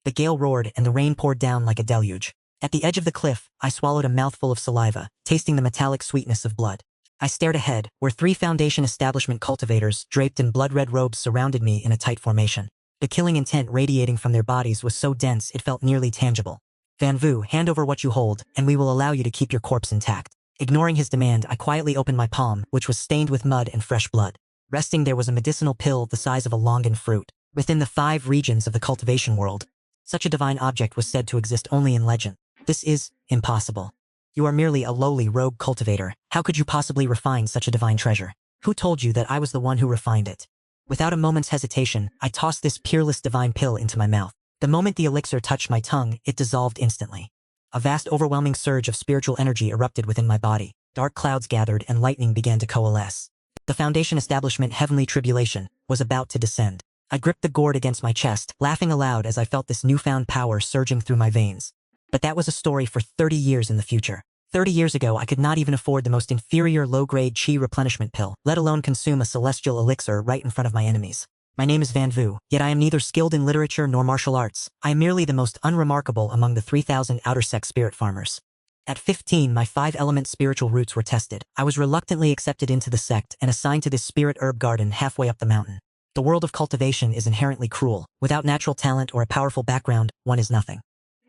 The gale roared and the rain poured down like a deluge. At the edge of the cliff, I swallowed a mouthful of saliva, tasting the metallic sweetness of blood. I stared ahead, where 3 Foundation establishment cultivators, draped in blood-red robes, surrounded me in a tight formation. The killing intent radiating from their bodies was so dense it felt nearly tangible. Van Vu, hand over what you hold, and we will allow you to keep your corpse intact. Ignoring his demand, I quietly opened my palm, which was stained with mud and fresh blood. Resting there was a medicinal pill the size of a longan fruit. Within the 5 regions of the cultivation world, such a divine object was said to exist only in legend. This is impossible. You are merely a lowly rogue cultivator. How could you possibly refine such a divine treasure? Who told you that I was the one who refined it? Without a moment's hesitation, I tossed this peerless divine pill into my mouth. The moment the elixir touched my tongue, it dissolved instantly. A vast overwhelming surge of spiritual energy erupted within my body. Dark clouds gathered and lightning began to coalesce. The Foundation establishment heavenly tribulation was about to descend. I gripped the gourd against my chest, laughing aloud as I felt this newfound power surging through my veins. But that was a story for 30 years in the future. 30 years ago, I could not even afford the most inferior low-grade chi replenishment pill, let alone consume a celestial elixir right in front of my enemies. My name is Van Vu, yet I am neither skilled in literature nor martial arts. I am merely the most unremarkable among the 3,000 outer sect spirit farmers. At 15, my 5-element spiritual roots were tested. I was reluctantly accepted into the sect and assigned to this spirit herb garden halfway up the mountain. The world of cultivation is inherently cruel. Without natural talent or a powerful background, one is nothing.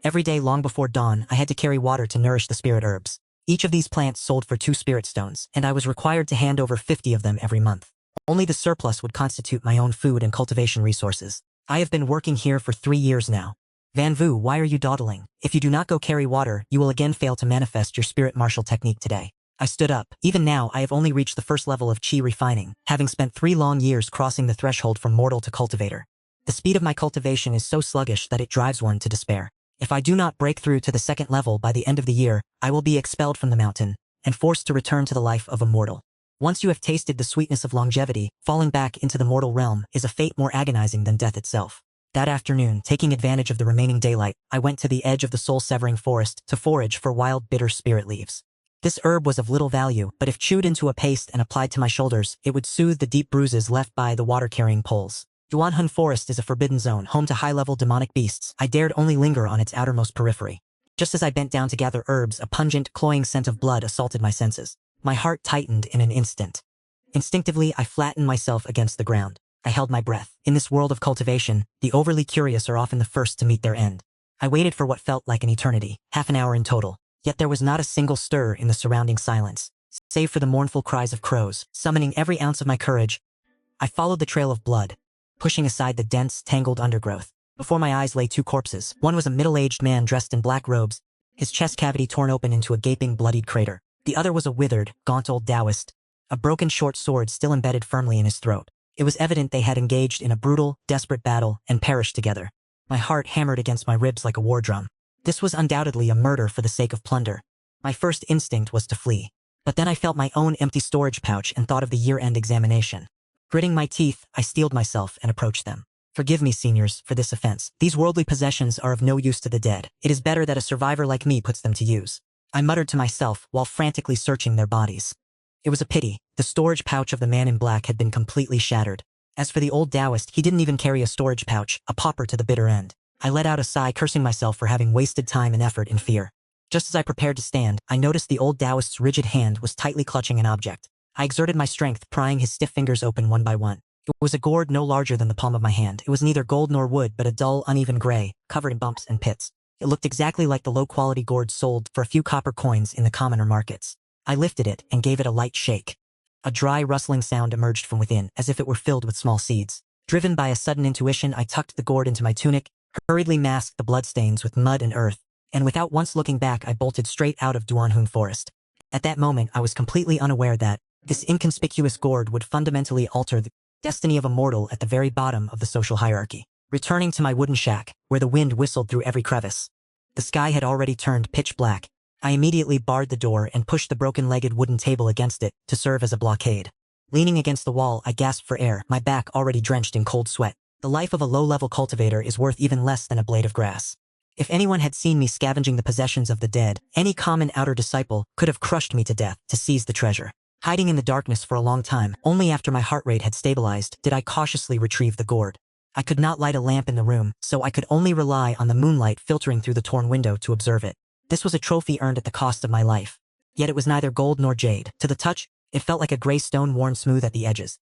Every day long before dawn, I had to carry water to nourish the spirit herbs. Each of these plants sold for 2 spirit stones, and I was required to hand over 50 of them every month. Only the surplus would constitute my own food and cultivation resources. I have been working here for 3 years now. Van Vu, why are you dawdling? If you do not go carry water, you will again fail to manifest your spirit martial technique today. I stood up. Even now, I have only reached the first level of chi refining, having spent 3 long years crossing the threshold from mortal to cultivator. The speed of my cultivation is so sluggish that it drives one to despair. If I do not break through to the 2nd level by the end of the year, I will be expelled from the mountain and forced to return to the life of a mortal. Once you have tasted the sweetness of longevity, falling back into the mortal realm is a fate more agonizing than death itself. That afternoon, taking advantage of the remaining daylight, I went to the edge of the soul-severing forest to forage for wild bitter spirit leaves. This herb was of little value, but if chewed into a paste and applied to my shoulders, it would soothe the deep bruises left by the water-carrying poles. Duanhun Forest is a forbidden zone, home to high-level demonic beasts. I dared only linger on its outermost periphery. Just as I bent down to gather herbs, a pungent, cloying scent of blood assaulted my senses. My heart tightened in an instant. Instinctively, I flattened myself against the ground. I held my breath. In this world of cultivation, the overly curious are often the first to meet their end. I waited for what felt like an eternity, half an hour in total. Yet there was not a single stir in the surrounding silence, save for the mournful cries of crows. Summoning every ounce of my courage, I followed the trail of blood, pushing aside the dense, tangled undergrowth. Before my eyes lay 2 corpses. One was a middle-aged man dressed in black robes, his chest cavity torn open into a gaping, bloodied crater. The other was a withered, gaunt old Taoist, a broken short sword still embedded firmly in his throat. It was evident they had engaged in a brutal, desperate battle and perished together. My heart hammered against my ribs like a war drum. This was undoubtedly a murder for the sake of plunder. My first instinct was to flee. But then I felt my own empty storage pouch and thought of the year-end examination. Gritting my teeth, I steeled myself and approached them. Forgive me, seniors, for this offense. These worldly possessions are of no use to the dead. It is better that a survivor like me puts them to use. I muttered to myself while frantically searching their bodies. It was a pity. The storage pouch of the man in black had been completely shattered. As for the old Taoist, he didn't even carry a storage pouch, a pauper to the bitter end. I let out a sigh, cursing myself for having wasted time and effort in fear. Just as I prepared to stand, I noticed the old Taoist's rigid hand was tightly clutching an object. I exerted my strength, prying his stiff fingers open one by one. It was a gourd no larger than the palm of my hand. It was neither gold nor wood, but a dull, uneven gray, covered in bumps and pits. It looked exactly like the low-quality gourd sold for a few copper coins in the commoner markets. I lifted it and gave it a light shake. A dry, rustling sound emerged from within, as if it were filled with small seeds. Driven by a sudden intuition, I tucked the gourd into my tunic, hurriedly masked the bloodstains with mud and earth, and without once looking back, I bolted straight out of Duanhun Forest. At that moment, I was completely unaware that this inconspicuous gourd would fundamentally alter the destiny of a mortal at the very bottom of the social hierarchy. Returning to my wooden shack, where the wind whistled through every crevice. The sky had already turned pitch black. I immediately barred the door and pushed the broken-legged wooden table against it to serve as a blockade. Leaning against the wall, I gasped for air, my back already drenched in cold sweat. The life of a low-level cultivator is worth even less than a blade of grass. If anyone had seen me scavenging the possessions of the dead, any common outer disciple could have crushed me to death to seize the treasure. Hiding in the darkness for a long time, only after my heart rate had stabilized did I cautiously retrieve the gourd. I could not light a lamp in the room, so I could only rely on the moonlight filtering through the torn window to observe it. This was a trophy earned at the cost of my life. Yet it was neither gold nor jade. To the touch, it felt like a gray stone worn smooth at the edges.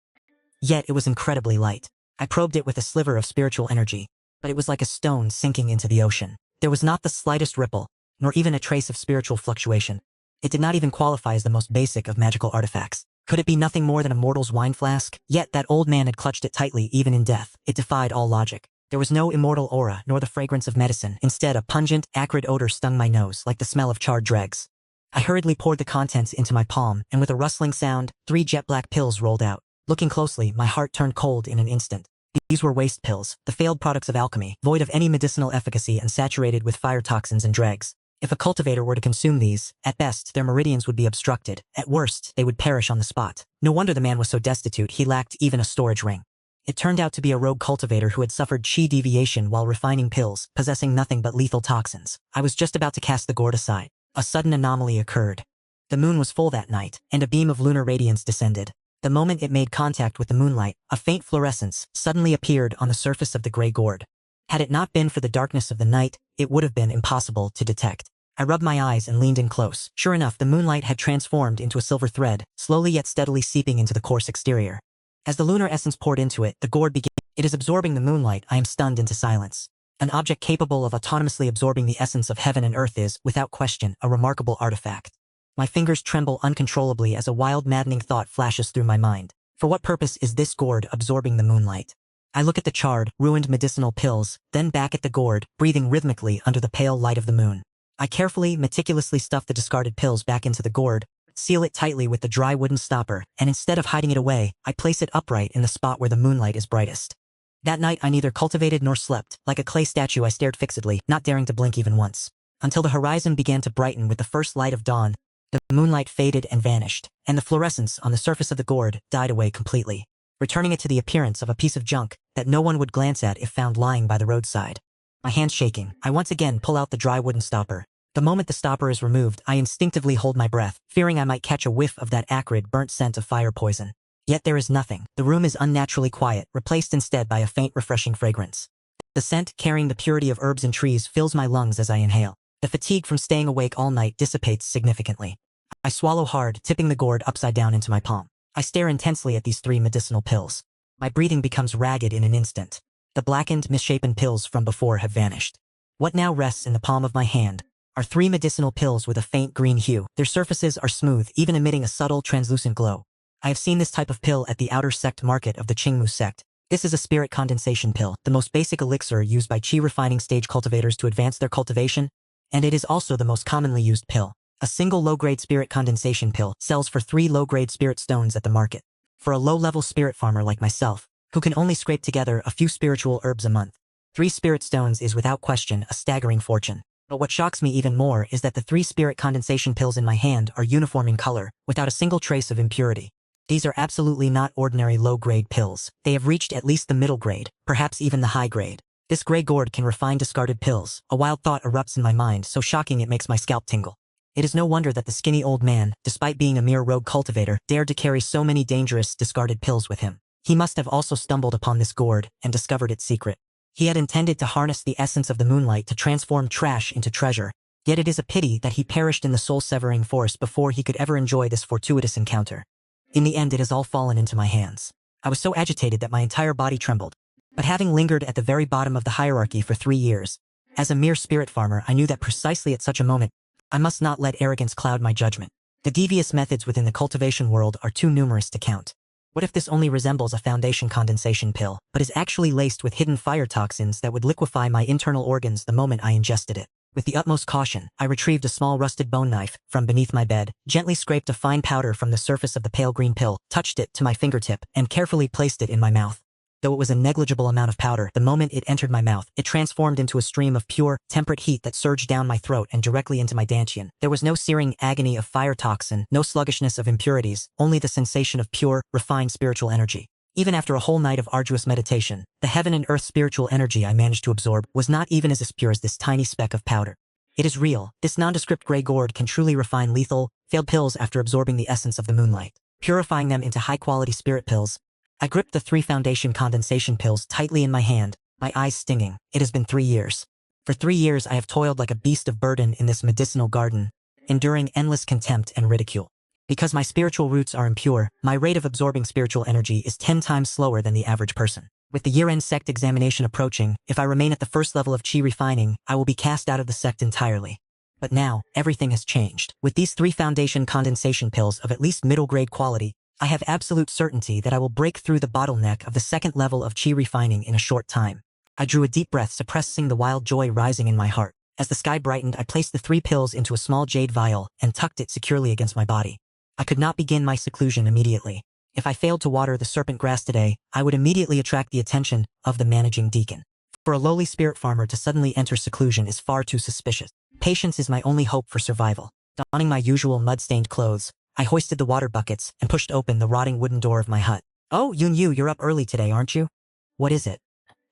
Yet it was incredibly light. I probed it with a sliver of spiritual energy, but it was like a stone sinking into the ocean. There was not the slightest ripple, nor even a trace of spiritual fluctuation. It did not even qualify as the most basic of magical artifacts. Could it be nothing more than a mortal's wine flask? Yet that old man had clutched it tightly even in death. It defied all logic. There was no immortal aura nor the fragrance of medicine. Instead, a pungent, acrid odor stung my nose like the smell of charred dregs. I hurriedly poured the contents into my palm, and with a rustling sound, 3 jet-black pills rolled out. Looking closely, my heart turned cold in an instant. These were waste pills, the failed products of alchemy, void of any medicinal efficacy and saturated with fire toxins and dregs. If a cultivator were to consume these, at best, their meridians would be obstructed. At worst, they would perish on the spot. No wonder the man was so destitute, he lacked even a storage ring. It turned out to be a rogue cultivator who had suffered chi deviation while refining pills, possessing nothing but lethal toxins. I was just about to cast the gourd aside. A sudden anomaly occurred. The moon was full that night, and a beam of lunar radiance descended. The moment it made contact with the moonlight, a faint fluorescence suddenly appeared on the surface of the gray gourd. Had it not been for the darkness of the night, it would have been impossible to detect. I rubbed my eyes and leaned in close. Sure enough, the moonlight had transformed into a silver thread, slowly yet steadily seeping into the coarse exterior. As the lunar essence poured into it, the gourd began. It is absorbing the moonlight. I am stunned into silence. An object capable of autonomously absorbing the essence of heaven and earth is, without question, a remarkable artifact. My fingers tremble uncontrollably as a wild, maddening thought flashes through my mind. For what purpose is this gourd absorbing the moonlight? I look at the charred, ruined medicinal pills, then back at the gourd, breathing rhythmically under the pale light of the moon. I carefully, meticulously stuff the discarded pills back into the gourd, seal it tightly with the dry wooden stopper, and instead of hiding it away, I place it upright in the spot where the moonlight is brightest. That night I neither cultivated nor slept. Like a clay statue I stared fixedly, not daring to blink even once. Until the horizon began to brighten with the first light of dawn, the moonlight faded and vanished, and the fluorescence on the surface of the gourd died away completely, returning it to the appearance of a piece of junk that no one would glance at if found lying by the roadside. My hands shaking, I once again pull out the dry wooden stopper. The moment the stopper is removed, I instinctively hold my breath, fearing I might catch a whiff of that acrid, burnt scent of fire poison. Yet there is nothing. The room is unnaturally quiet, replaced instead by a faint, refreshing fragrance. The scent, carrying the purity of herbs and trees, fills my lungs as I inhale. The fatigue from staying awake all night dissipates significantly. I swallow hard, tipping the gourd upside down into my palm. I stare intensely at these 3 medicinal pills. My breathing becomes ragged in an instant. The blackened, misshapen pills from before have vanished. What now rests in the palm of my hand are 3 medicinal pills with a faint green hue. Their surfaces are smooth, even emitting a subtle, translucent glow. I have seen this type of pill at the outer sect market of the Qingmu sect. This is a spirit condensation pill, the most basic elixir used by chi refining stage cultivators to advance their cultivation, and it is also the most commonly used pill. A single low-grade spirit condensation pill sells for 3 low-grade spirit stones at the market. For a low-level spirit farmer like myself, who can only scrape together a few spiritual herbs a month, 3 spirit stones is without question a staggering fortune. But what shocks me even more is that the 3 spirit condensation pills in my hand are uniform in color, without a single trace of impurity. These are absolutely not ordinary low-grade pills. They have reached at least the middle grade, perhaps even the high grade. This gray gourd can refine discarded pills. A wild thought erupts in my mind, so shocking it makes my scalp tingle. It is no wonder that the skinny old man, despite being a mere rogue cultivator, dared to carry so many dangerous, discarded pills with him. He must have also stumbled upon this gourd and discovered its secret. He had intended to harness the essence of the moonlight to transform trash into treasure, yet it is a pity that he perished in the soul-severing force before he could ever enjoy this fortuitous encounter. In the end, it has all fallen into my hands. I was so agitated that my entire body trembled. But having lingered at the very bottom of the hierarchy for 3 years, as a mere spirit farmer, I knew that precisely at such a moment, I must not let arrogance cloud my judgment. The devious methods within the cultivation world are too numerous to count. What if this only resembles a foundation condensation pill, but is actually laced with hidden fire toxins that would liquefy my internal organs the moment I ingested it? With the utmost caution, I retrieved a small rusted bone knife from beneath my bed, gently scraped a fine powder from the surface of the pale green pill, touched it to my fingertip, and carefully placed it in my mouth. Though it was a negligible amount of powder, the moment it entered my mouth, it transformed into a stream of pure, temperate heat that surged down my throat and directly into my dantian. There was no searing agony of fire toxin, no sluggishness of impurities, only the sensation of pure, refined spiritual energy. Even after a whole night of arduous meditation, the heaven and earth spiritual energy I managed to absorb was not even as pure as this tiny speck of powder. It is real. This nondescript gray gourd can truly refine lethal, failed pills after absorbing the essence of the moonlight, purifying them into high-quality spirit pills. I gripped the 3 foundation condensation pills tightly in my hand, my eyes stinging. It has been 3 years. For 3 years I have toiled like a beast of burden in this medicinal garden, enduring endless contempt and ridicule. Because my spiritual roots are impure, my rate of absorbing spiritual energy is 10 times slower than the average person. With the year-end sect examination approaching, if I remain at the first level of chi refining, I will be cast out of the sect entirely. But now, everything has changed. With these 3 foundation condensation pills of at least middle-grade quality, I have absolute certainty that I will break through the bottleneck of the second level of chi refining in a short time. I drew a deep breath, suppressing the wild joy rising in my heart. As the sky brightened, I placed the 3 pills into a small jade vial and tucked it securely against my body. I could not begin my seclusion immediately. If I failed to water the serpent grass today, I would immediately attract the attention of the managing deacon. For a lowly spirit farmer to suddenly enter seclusion is far too suspicious. Patience is my only hope for survival. Donning my usual mud-stained clothes, I hoisted the water buckets and pushed open the rotting wooden door of my hut. "Oh, Yunyu, you're up early today, aren't you? What is it?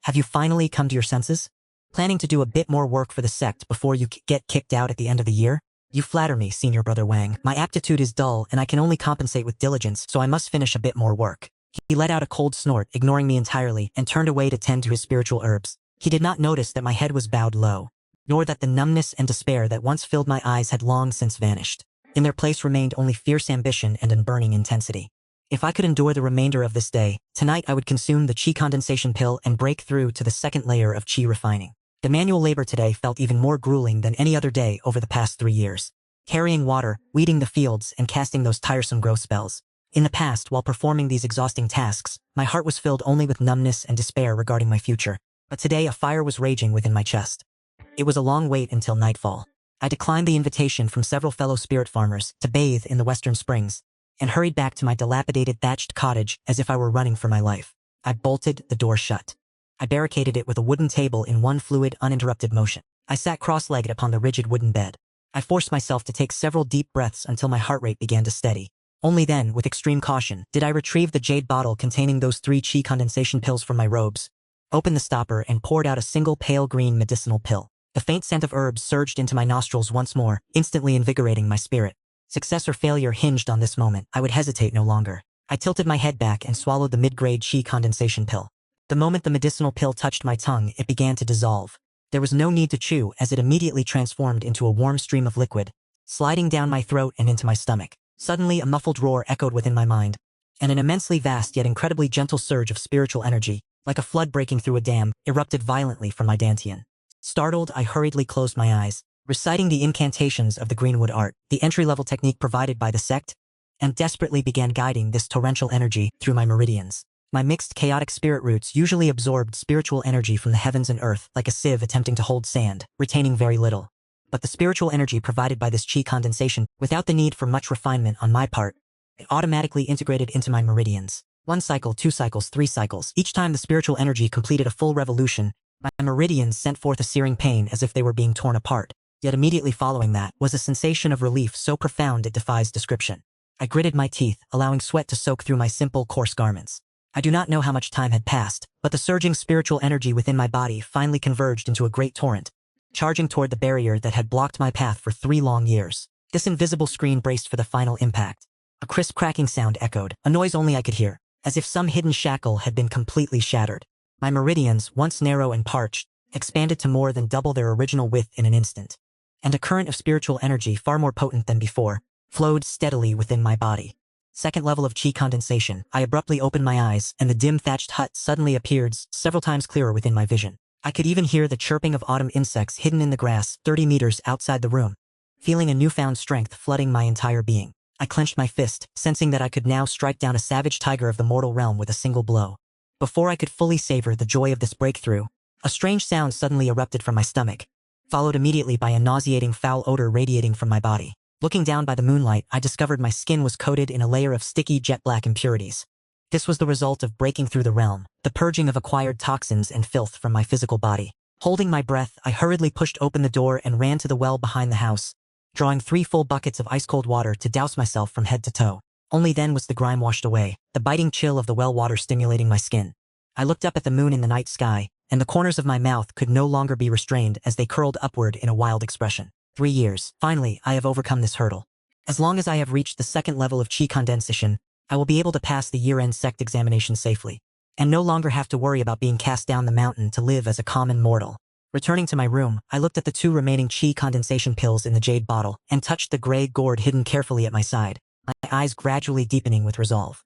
Have you finally come to your senses? Planning to do a bit more work for the sect before you get kicked out at the end of the year? You flatter me, Senior Brother Wang. My aptitude is dull and I can only compensate with diligence, so I must finish a bit more work." He let out a cold snort, ignoring me entirely, and turned away to tend to his spiritual herbs. He did not notice that my head was bowed low, nor that the numbness and despair that once filled my eyes had long since vanished. In their place remained only fierce ambition and unburning intensity. If I could endure the remainder of this day, tonight I would consume the chi condensation pill and break through to the second layer of chi refining. The manual labor today felt even more grueling than any other day over the past 3 years. Carrying water, weeding the fields, and casting those tiresome growth spells. In the past, while performing these exhausting tasks, my heart was filled only with numbness and despair regarding my future. But today a fire was raging within my chest. It was a long wait until nightfall. I declined the invitation from several fellow spirit farmers to bathe in the western springs, and hurried back to my dilapidated thatched cottage as if I were running for my life. I bolted the door shut. I barricaded it with a wooden table in one fluid, uninterrupted motion. I sat cross-legged upon the rigid wooden bed. I forced myself to take several deep breaths until my heart rate began to steady. Only then, with extreme caution, did I retrieve the jade bottle containing those 3 chi condensation pills from my robes, opened the stopper, and poured out a single pale green medicinal pill. The faint scent of herbs surged into my nostrils once more, instantly invigorating my spirit. Success or failure hinged on this moment. I would hesitate no longer. I tilted my head back and swallowed the mid-grade chi condensation pill. The moment the medicinal pill touched my tongue, it began to dissolve. There was no need to chew, as it immediately transformed into a warm stream of liquid, sliding down my throat and into my stomach. Suddenly a muffled roar echoed within my mind, and an immensely vast yet incredibly gentle surge of spiritual energy, like a flood breaking through a dam, erupted violently from my dantian. Startled, I hurriedly closed my eyes, reciting the incantations of the Greenwood art, the entry-level technique provided by the sect, and desperately began guiding this torrential energy through my meridians. My mixed chaotic spirit roots usually absorbed spiritual energy from the heavens and earth like a sieve attempting to hold sand, retaining very little. But the spiritual energy provided by this chi condensation, without the need for much refinement on my part, it automatically integrated into my meridians. 1 cycle, 2 cycles, 3 cycles. Each time the spiritual energy completed a full revolution, my meridians sent forth a searing pain as if they were being torn apart. Yet immediately following that was a sensation of relief so profound it defies description. I gritted my teeth, allowing sweat to soak through my simple, coarse garments. I do not know how much time had passed, but the surging spiritual energy within my body finally converged into a great torrent, charging toward the barrier that had blocked my path for 3 long years. This invisible screen braced for the final impact. A crisp cracking sound echoed, a noise only I could hear, as if some hidden shackle had been completely shattered. My meridians, once narrow and parched, expanded to more than double their original width in an instant, and a current of spiritual energy far more potent than before flowed steadily within my body. Second level of chi condensation. I abruptly opened my eyes, and the dim thatched hut suddenly appeared several times clearer within my vision. I could even hear the chirping of autumn insects hidden in the grass 30 meters outside the room, feeling a newfound strength flooding my entire being. I clenched my fist, sensing that I could now strike down a savage tiger of the mortal realm with a single blow. Before I could fully savor the joy of this breakthrough, a strange sound suddenly erupted from my stomach, followed immediately by a nauseating foul odor radiating from my body. Looking down by the moonlight, I discovered my skin was coated in a layer of sticky jet-black impurities. This was the result of breaking through the realm, the purging of acquired toxins and filth from my physical body. Holding my breath, I hurriedly pushed open the door and ran to the well behind the house, drawing 3 full buckets of ice-cold water to douse myself from head to toe. Only then was the grime washed away, the biting chill of the well water stimulating my skin. I looked up at the moon in the night sky, and the corners of my mouth could no longer be restrained as they curled upward in a wild expression. 3 years. Finally, I have overcome this hurdle. As long as I have reached the second level of chi condensation, I will be able to pass the year-end sect examination safely, and no longer have to worry about being cast down the mountain to live as a common mortal. Returning to my room, I looked at the 2 remaining chi condensation pills in the jade bottle and touched the gray gourd hidden carefully at my side, my eyes gradually deepening with resolve.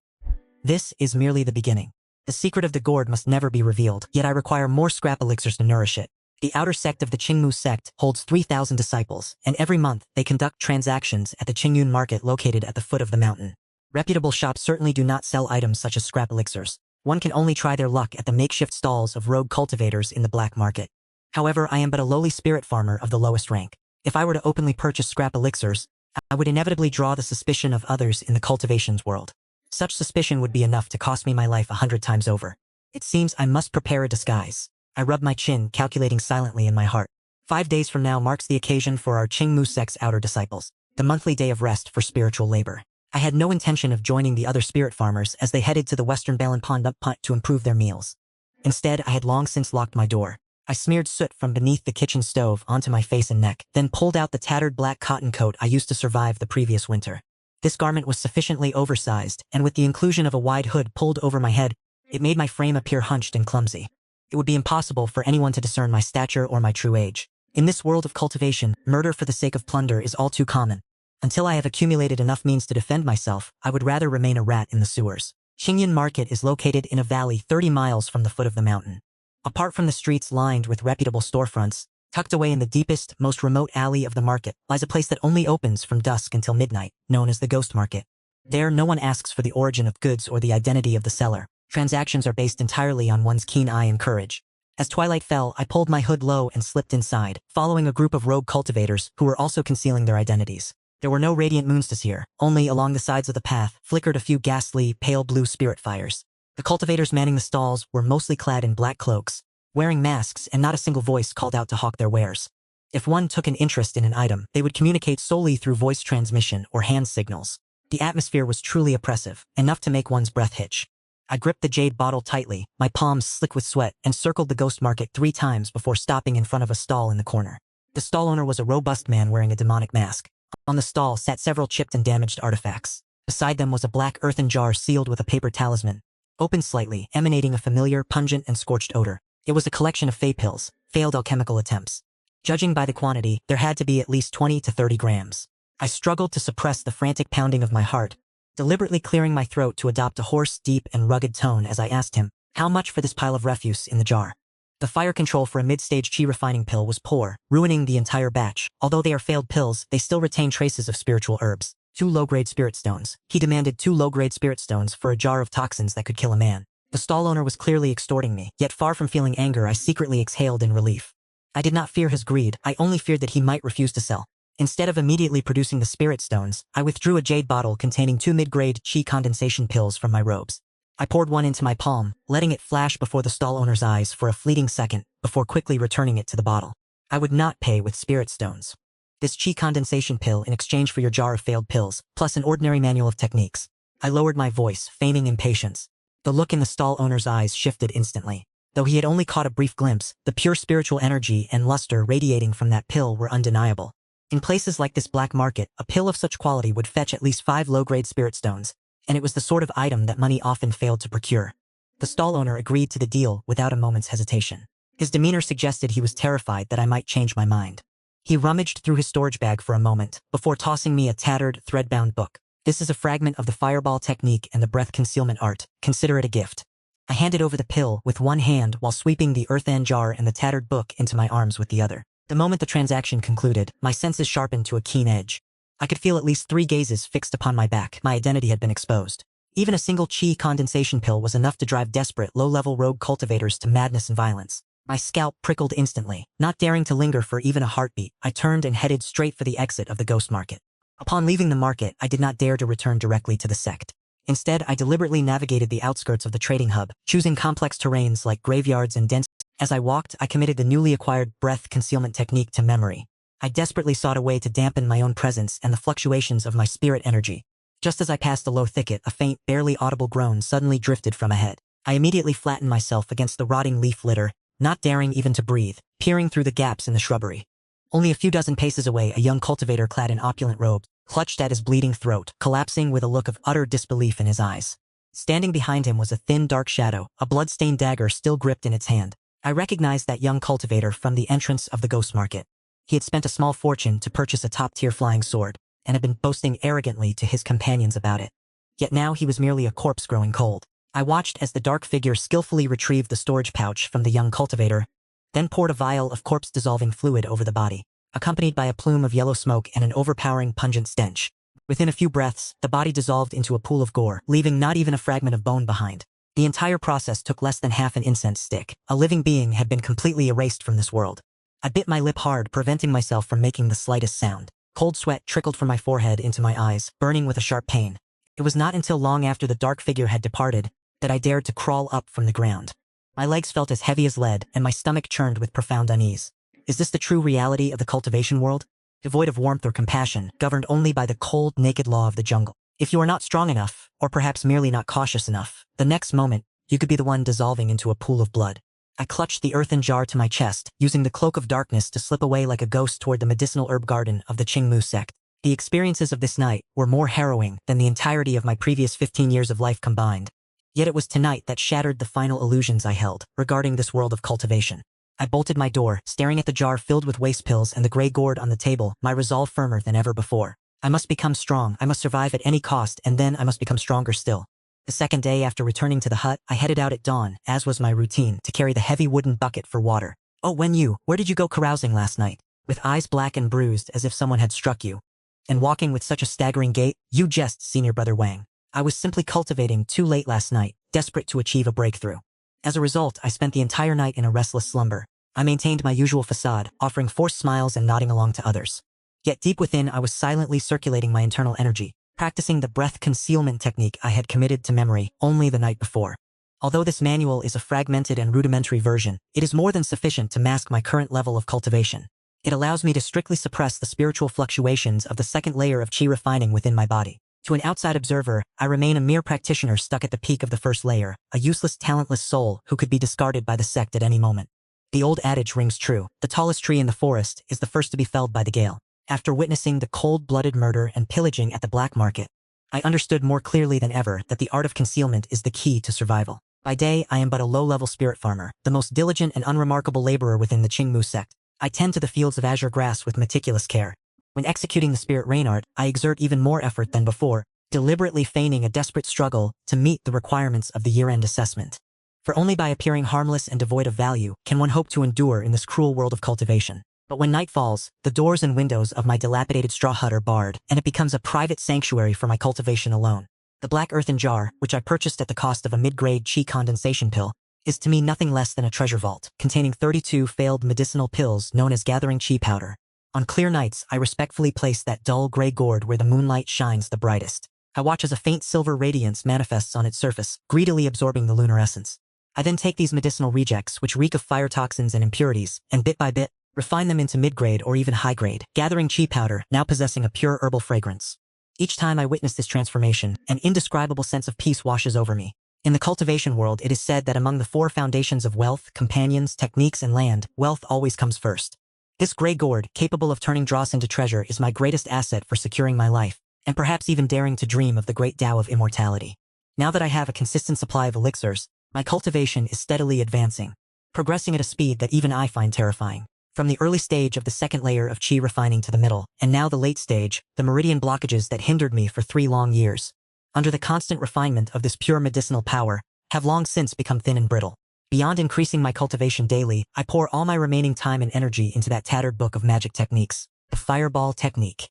This is merely the beginning. The secret of the gourd must never be revealed, yet I require more scrap elixirs to nourish it. The outer sect of the Qingmu sect holds 3,000 disciples, and every month they conduct transactions at the Qingyun market located at the foot of the mountain. Reputable shops certainly do not sell items such as scrap elixirs. One can only try their luck at the makeshift stalls of rogue cultivators in the black market. However, I am but a lowly spirit farmer of the lowest rank. If I were to openly purchase scrap elixirs, I would inevitably draw the suspicion of others in the cultivations world. Such suspicion would be enough to cost me my life 100 times over. It seems I must prepare a disguise. I rub my chin, calculating silently in my heart. 5 days from now marks the occasion for our Qingmu sect's outer disciples, the monthly day of rest for spiritual labor. I had no intention of joining the other spirit farmers as they headed to the western Balanpond to improve their meals. Instead, I had long since locked my door. I smeared soot from beneath the kitchen stove onto my face and neck, then pulled out the tattered black cotton coat I used to survive the previous winter. This garment was sufficiently oversized, and with the inclusion of a wide hood pulled over my head, it made my frame appear hunched and clumsy. It would be impossible for anyone to discern my stature or my true age. In this world of cultivation, murder for the sake of plunder is all too common. Until I have accumulated enough means to defend myself, I would rather remain a rat in the sewers. Qingyun Market is located in a valley 30 miles from the foot of the mountain. Apart from the streets lined with reputable storefronts, tucked away in the deepest, most remote alley of the market lies a place that only opens from dusk until midnight, known as the Ghost Market. There, no one asks for the origin of goods or the identity of the seller. Transactions are based entirely on one's keen eye and courage. As twilight fell, I pulled my hood low and slipped inside, following a group of rogue cultivators who were also concealing their identities. There were no radiant moons to see here, only along the sides of the path flickered a few ghastly, pale blue spirit fires. The cultivators manning the stalls were mostly clad in black cloaks, wearing masks, and not a single voice called out to hawk their wares. If one took an interest in an item, they would communicate solely through voice transmission or hand signals. The atmosphere was truly oppressive, enough to make one's breath hitch. I gripped the jade bottle tightly, my palms slick with sweat, and circled the Ghost Market 3 times before stopping in front of a stall in the corner. The stall owner was a robust man wearing a demonic mask. On the stall sat several chipped and damaged artifacts. Beside them was a black earthen jar sealed with a paper talisman, open slightly, emanating a familiar, pungent, and scorched odor. It was a collection of fey pills, failed alchemical attempts. Judging by the quantity, there had to be at least 20 to 30 grams. I struggled to suppress the frantic pounding of my heart, deliberately clearing my throat to adopt a hoarse, deep, and rugged tone as I asked him, how much for this pile of refuse in the jar? The fire control for a mid-stage chi refining pill was poor, ruining the entire batch. Although they are failed pills, they still retain traces of spiritual herbs. 2 low-grade spirit stones. He demanded 2 low-grade spirit stones for a jar of toxins that could kill a man. The stall owner was clearly extorting me, yet far from feeling anger, I secretly exhaled in relief. I did not fear his greed, I only feared that he might refuse to sell. Instead of immediately producing the spirit stones, I withdrew a jade bottle containing 2 mid-grade chi condensation pills from my robes. I poured one into my palm, letting it flash before the stall owner's eyes for a fleeting second, before quickly returning it to the bottle. I would not pay with spirit stones. This chi condensation pill in exchange for your jar of failed pills, plus an ordinary manual of techniques. I lowered my voice, feigning impatience. The look in the stall owner's eyes shifted instantly. Though he had only caught a brief glimpse, the pure spiritual energy and luster radiating from that pill were undeniable. In places like this black market, a pill of such quality would fetch at least 5 low-grade spirit stones, and it was the sort of item that money often failed to procure. The stall owner agreed to the deal without a moment's hesitation. His demeanor suggested he was terrified that I might change my mind. He rummaged through his storage bag for a moment, before tossing me a tattered, thread-bound book. This is a fragment of the fireball technique and the breath concealment art. Consider it a gift. I handed over the pill with one hand while sweeping the earthen jar and the tattered book into my arms with the other. The moment the transaction concluded, my senses sharpened to a keen edge. I could feel at least 3 gazes fixed upon my back. My identity had been exposed. Even a single chi condensation pill was enough to drive desperate, low-level rogue cultivators to madness and violence. My scalp prickled instantly. Not daring to linger for even a heartbeat, I turned and headed straight for the exit of the Ghost Market. Upon leaving the market, I did not dare to return directly to the sect. Instead, I deliberately navigated the outskirts of the trading hub, choosing complex terrains like graveyards and dense. As I walked, I committed the newly acquired breath concealment technique to memory. I desperately sought a way to dampen my own presence and the fluctuations of my spirit energy. Just as I passed a low thicket, a faint, barely audible groan suddenly drifted from ahead. I immediately flattened myself against the rotting leaf litter, not daring even to breathe, peering through the gaps in the shrubbery. Only a few dozen paces away, a young cultivator clad in opulent robes clutched at his bleeding throat, collapsing with a look of utter disbelief in his eyes. Standing behind him was a thin, dark shadow, a blood-stained dagger still gripped in its hand. I recognized that young cultivator from the entrance of the ghost market. He had spent a small fortune to purchase a top-tier flying sword, and had been boasting arrogantly to his companions about it. Yet now he was merely a corpse growing cold. I watched as the dark figure skillfully retrieved the storage pouch from the young cultivator, then poured a vial of corpse-dissolving fluid over the body, accompanied by a plume of yellow smoke and an overpowering pungent stench. Within a few breaths, the body dissolved into a pool of gore, leaving not even a fragment of bone behind. The entire process took less than half an incense stick. A living being had been completely erased from this world. I bit my lip hard, preventing myself from making the slightest sound. Cold sweat trickled from my forehead into my eyes, burning with a sharp pain. It was not until long after the dark figure had departed that I dared to crawl up from the ground. My legs felt as heavy as lead, and my stomach churned with profound unease. Is this the true reality of the cultivation world? Devoid of warmth or compassion, governed only by the cold, naked law of the jungle. If you are not strong enough, or perhaps merely not cautious enough, the next moment, you could be the one dissolving into a pool of blood. I clutched the earthen jar to my chest, using the cloak of darkness to slip away like a ghost toward the medicinal herb garden of the Qingmu sect. The experiences of this night were more harrowing than the entirety of my previous 15 years of life combined. Yet it was tonight that shattered the final illusions I held regarding this world of cultivation. I bolted my door, staring at the jar filled with waste pills and the gray gourd on the table, my resolve firmer than ever before. I must become strong, I must survive at any cost, and then I must become stronger still. The second day after returning to the hut, I headed out at dawn, as was my routine, to carry the heavy wooden bucket for water. Oh, where did you go carousing last night? With eyes black and bruised as if someone had struck you. And walking with such a staggering gait? You jest, Senior Brother Wang. I was simply cultivating too late last night, desperate to achieve a breakthrough. As a result, I spent the entire night in a restless slumber. I maintained my usual facade, offering forced smiles and nodding along to others. Yet deep within, I was silently circulating my internal energy, practicing the breath concealment technique I had committed to memory only the night before. Although this manual is a fragmented and rudimentary version, it is more than sufficient to mask my current level of cultivation. It allows me to strictly suppress the spiritual fluctuations of the second layer of qi refining within my body. To an outside observer, I remain a mere practitioner stuck at the peak of the first layer, a useless, talentless soul who could be discarded by the sect at any moment. The old adage rings true: the tallest tree in the forest is the first to be felled by the gale. After witnessing the cold-blooded murder and pillaging at the black market, I understood more clearly than ever that the art of concealment is the key to survival. By day, I am but a low-level spirit farmer, the most diligent and unremarkable laborer within the Qingmu sect. I tend to the fields of azure grass with meticulous care. When executing the spirit rain art, I exert even more effort than before, deliberately feigning a desperate struggle to meet the requirements of the year-end assessment. For only by appearing harmless and devoid of value can one hope to endure in this cruel world of cultivation. But when night falls, the doors and windows of my dilapidated straw hut are barred, and it becomes a private sanctuary for my cultivation alone. The black earthen jar, which I purchased at the cost of a mid-grade qi condensation pill, is to me nothing less than a treasure vault, containing 32 failed medicinal pills known as gathering qi powder. On clear nights, I respectfully place that dull gray gourd where the moonlight shines the brightest. I watch as a faint silver radiance manifests on its surface, greedily absorbing the lunar essence. I then take these medicinal rejects, which reek of fire toxins and impurities, and bit by bit, refine them into mid-grade or even high-grade, gathering qi powder, now possessing a pure herbal fragrance. Each time I witness this transformation, an indescribable sense of peace washes over me. In the cultivation world, it is said that among the 4 foundations of wealth, companions, techniques, and land, wealth always comes first. This gray gourd, capable of turning dross into treasure, is my greatest asset for securing my life, and perhaps even daring to dream of the great Tao of immortality. Now that I have a consistent supply of elixirs, my cultivation is steadily advancing, progressing at a speed that even I find terrifying. From the early stage of the second layer of qi refining to the middle, and now the late stage, the meridian blockages that hindered me for 3 long years, under the constant refinement of this pure medicinal power, have long since become thin and brittle. Beyond increasing my cultivation daily, I pour all my remaining time and energy into that tattered book of magic techniques, the fireball technique.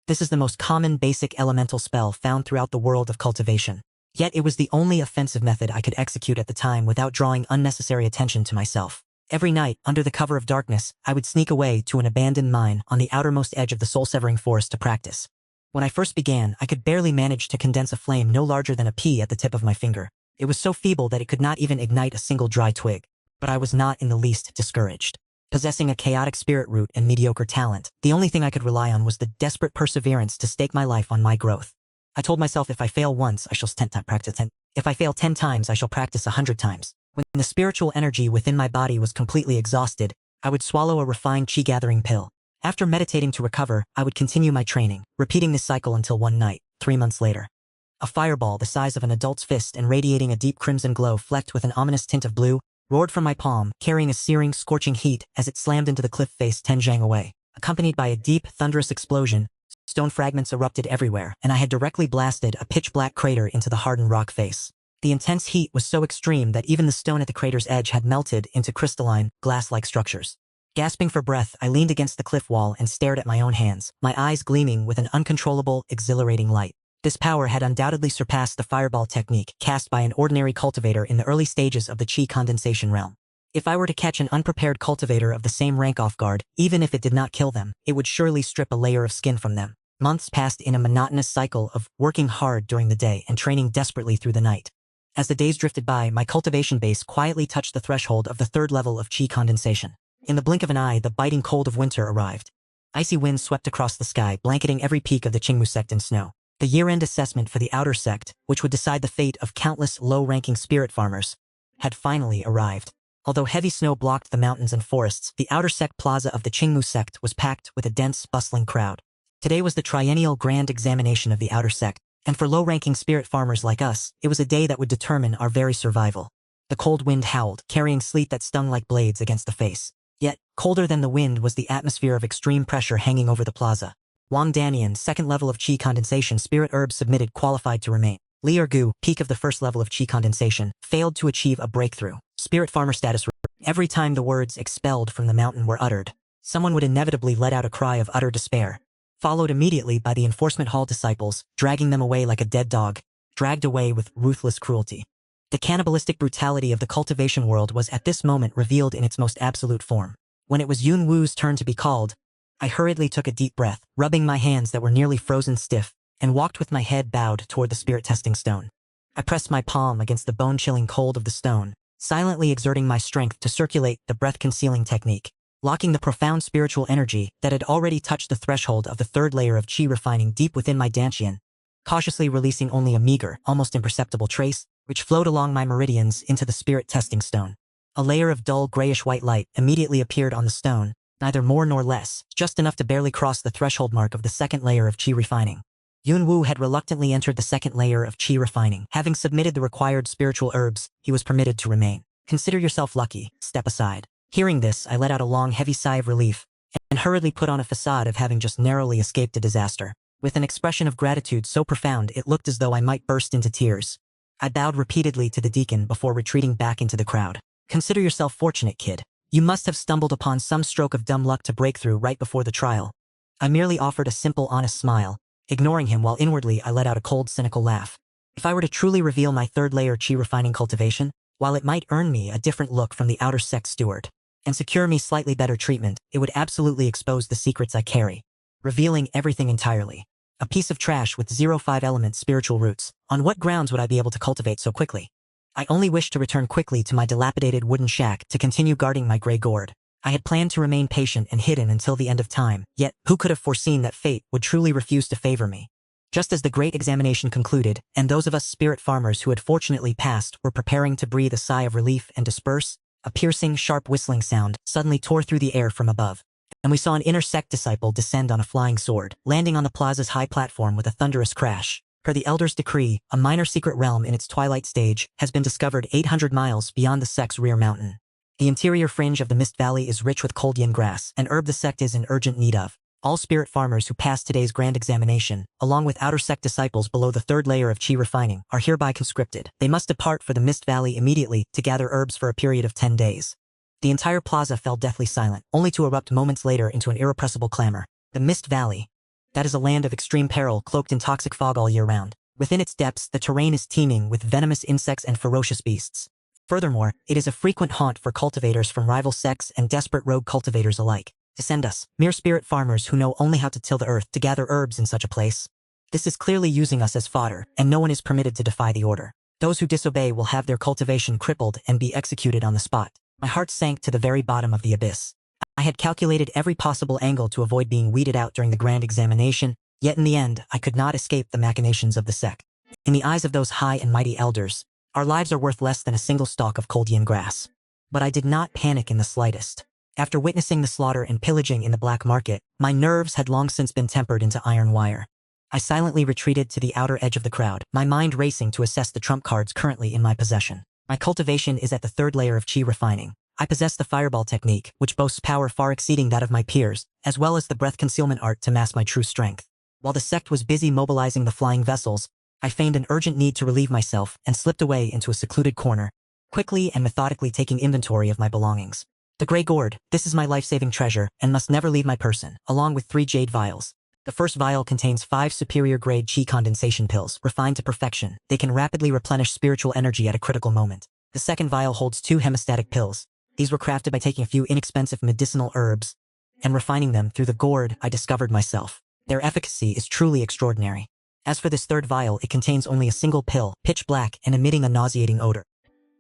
This is the most common basic elemental spell found throughout the world of cultivation. Yet it was the only offensive method I could execute at the time without drawing unnecessary attention to myself. Every night, under the cover of darkness, I would sneak away to an abandoned mine on the outermost edge of the soul-severing forest to practice. When I first began, I could barely manage to condense a flame no larger than a pea at the tip of my finger. It was so feeble that it could not even ignite a single dry twig. But I was not in the least discouraged. Possessing a chaotic spirit root and mediocre talent, the only thing I could rely on was the desperate perseverance to stake my life on my growth. I told myself if I fail once, I shall practice 10. If I fail 10 times, I shall practice 100 times. When the spiritual energy within my body was completely exhausted, I would swallow a refined qi-gathering pill. After meditating to recover, I would continue my training, repeating this cycle until one night, 3 months later. A fireball the size of an adult's fist and radiating a deep crimson glow flecked with an ominous tint of blue, roared from my palm, carrying a searing, scorching heat as it slammed into the cliff face 10 zhang away. Accompanied by a deep, thunderous explosion, stone fragments erupted everywhere, and I had directly blasted a pitch-black crater into the hardened rock face. The intense heat was so extreme that even the stone at the crater's edge had melted into crystalline, glass-like structures. Gasping for breath, I leaned against the cliff wall and stared at my own hands, my eyes gleaming with an uncontrollable, exhilarating light. This power had undoubtedly surpassed the fireball technique cast by an ordinary cultivator in the early stages of the chi condensation realm. If I were to catch an unprepared cultivator of the same rank off guard, even if it did not kill them, it would surely strip a layer of skin from them. Months passed in a monotonous cycle of working hard during the day and training desperately through the night. As the days drifted by, my cultivation base quietly touched the threshold of the third level of chi condensation. In the blink of an eye, the biting cold of winter arrived. Icy winds swept across the sky, blanketing every peak of the Qingmu sect in snow. The year-end assessment for the outer sect, which would decide the fate of countless low-ranking spirit farmers, had finally arrived. Although heavy snow blocked the mountains and forests, the outer sect plaza of the Qingmu sect was packed with a dense, bustling crowd. Today was the triennial grand examination of the outer sect, and for low-ranking spirit farmers like us, it was a day that would determine our very survival. The cold wind howled, carrying sleet that stung like blades against the face. Yet, colder than the wind was the atmosphere of extreme pressure hanging over the plaza. Wang Danian, second level of chi condensation spirit herbs submitted qualified to remain. Li Ergu, peak of the first level of chi condensation, failed to achieve a breakthrough. Spirit farmer status. Every time the words expelled from the mountain were uttered, someone would inevitably let out a cry of utter despair, followed immediately by the enforcement hall disciples, dragging them away like a dead dog, dragged away with ruthless cruelty. The cannibalistic brutality of the cultivation world was at this moment revealed in its most absolute form. When it was Yun Wu's turn to be called, I hurriedly took a deep breath, rubbing my hands that were nearly frozen stiff, and walked with my head bowed toward the spirit testing stone. I pressed my palm against the bone-chilling cold of the stone, silently exerting my strength to circulate the breath-concealing technique, locking the profound spiritual energy that had already touched the threshold of the third layer of chi refining deep within my dantian, cautiously releasing only a meager, almost imperceptible trace, which flowed along my meridians into the spirit testing stone. A layer of dull grayish-white light immediately appeared on the stone, neither more nor less, just enough to barely cross the threshold mark of the second layer of chi refining. Yun Wu had reluctantly entered the second layer of chi refining. Having submitted the required spiritual herbs, he was permitted to remain. Consider yourself lucky, step aside. Hearing this, I let out a long, heavy sigh of relief, and hurriedly put on a facade of having just narrowly escaped a disaster. With an expression of gratitude so profound it looked as though I might burst into tears, I bowed repeatedly to the deacon before retreating back into the crowd. Consider yourself fortunate, kid. You must have stumbled upon some stroke of dumb luck to break through right before the trial. I merely offered a simple, honest smile, ignoring him while inwardly I let out a cold, cynical laugh. If I were to truly reveal my third layer chi refining cultivation, while it might earn me a different look from the outer sect steward, and secure me slightly better treatment, it would absolutely expose the secrets I carry, revealing everything entirely. A piece of trash with 0.5 element spiritual roots. On what grounds would I be able to cultivate so quickly? I only wished to return quickly to my dilapidated wooden shack to continue guarding my gray gourd. I had planned to remain patient and hidden until the end of time, yet who could have foreseen that fate would truly refuse to favor me? Just as the great examination concluded, and those of us spirit farmers who had fortunately passed were preparing to breathe a sigh of relief and disperse, a piercing, sharp whistling sound suddenly tore through the air from above, and we saw an inner sect disciple descend on a flying sword, landing on the plaza's high platform with a thunderous crash. Per the Elder's decree, a minor secret realm in its twilight stage has been discovered 800 miles beyond the sect's rear mountain. The interior fringe of the Mist Valley is rich with coldian grass, an herb the sect is in urgent need of. All spirit farmers who pass today's grand examination, along with outer sect disciples below the third layer of chi refining, are hereby conscripted. They must depart for the Mist Valley immediately to gather herbs for a period of 10 days. The entire plaza fell deathly silent, only to erupt moments later into an irrepressible clamor. The Mist Valley. That is a land of extreme peril cloaked in toxic fog all year round. Within its depths, the terrain is teeming with venomous insects and ferocious beasts. Furthermore, it is a frequent haunt for cultivators from rival sects and desperate rogue cultivators alike. Descend us, mere spirit farmers who know only how to till the earth, to gather herbs in such a place. This is clearly using us as fodder, and no one is permitted to defy the order. Those who disobey will have their cultivation crippled and be executed on the spot. My heart sank to the very bottom of the abyss. I had calculated every possible angle to avoid being weeded out during the grand examination, yet in the end, I could not escape the machinations of the sect. In the eyes of those high and mighty elders, our lives are worth less than a single stalk of coldian grass. But I did not panic in the slightest. After witnessing the slaughter and pillaging in the black market, my nerves had long since been tempered into iron wire. I silently retreated to the outer edge of the crowd, my mind racing to assess the trump cards currently in my possession. My cultivation is at the third layer of chi refining. I possess the fireball technique, which boasts power far exceeding that of my peers, as well as the breath concealment art to mask my true strength. While the sect was busy mobilizing the flying vessels, I feigned an urgent need to relieve myself and slipped away into a secluded corner, quickly and methodically taking inventory of my belongings. The gray gourd, this is my life-saving treasure and must never leave my person, along with 3 jade vials. The first vial contains 5 superior-grade chi condensation pills, refined to perfection. They can rapidly replenish spiritual energy at a critical moment. The second vial holds 2 hemostatic pills. These were crafted by taking a few inexpensive medicinal herbs and refining them through the gourd I discovered myself. Their efficacy is truly extraordinary. As for this third vial, it contains only a single pill, pitch black and emitting a nauseating odor.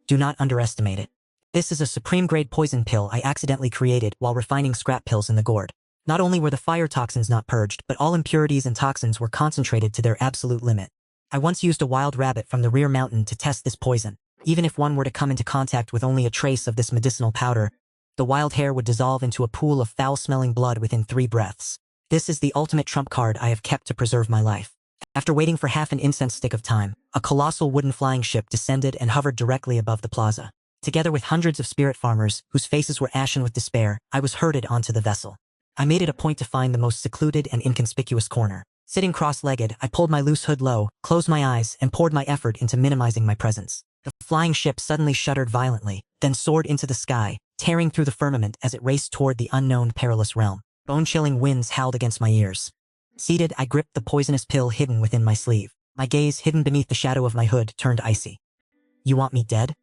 Do not underestimate it. This is a supreme-grade poison pill I accidentally created while refining scrap pills in the gourd. Not only were the fire toxins not purged, but all impurities and toxins were concentrated to their absolute limit. I once used a wild rabbit from the rear mountain to test this poison. Even if one were to come into contact with only a trace of this medicinal powder, the wild hare would dissolve into a pool of foul-smelling blood within 3 breaths. This is the ultimate trump card I have kept to preserve my life. After waiting for half an incense stick of time, a colossal wooden flying ship descended and hovered directly above the plaza. Together with hundreds of spirit farmers, whose faces were ashen with despair, I was herded onto the vessel. I made it a point to find the most secluded and inconspicuous corner. Sitting cross-legged, I pulled my loose hood low, closed my eyes, and poured my effort into minimizing my presence. The flying ship suddenly shuddered violently, then soared into the sky, tearing through the firmament as it raced toward the unknown perilous realm. Bone-chilling winds howled against my ears. Seated, I gripped the poisonous pill hidden within my sleeve. My gaze, hidden beneath the shadow of my hood, turned icy. You want me dead?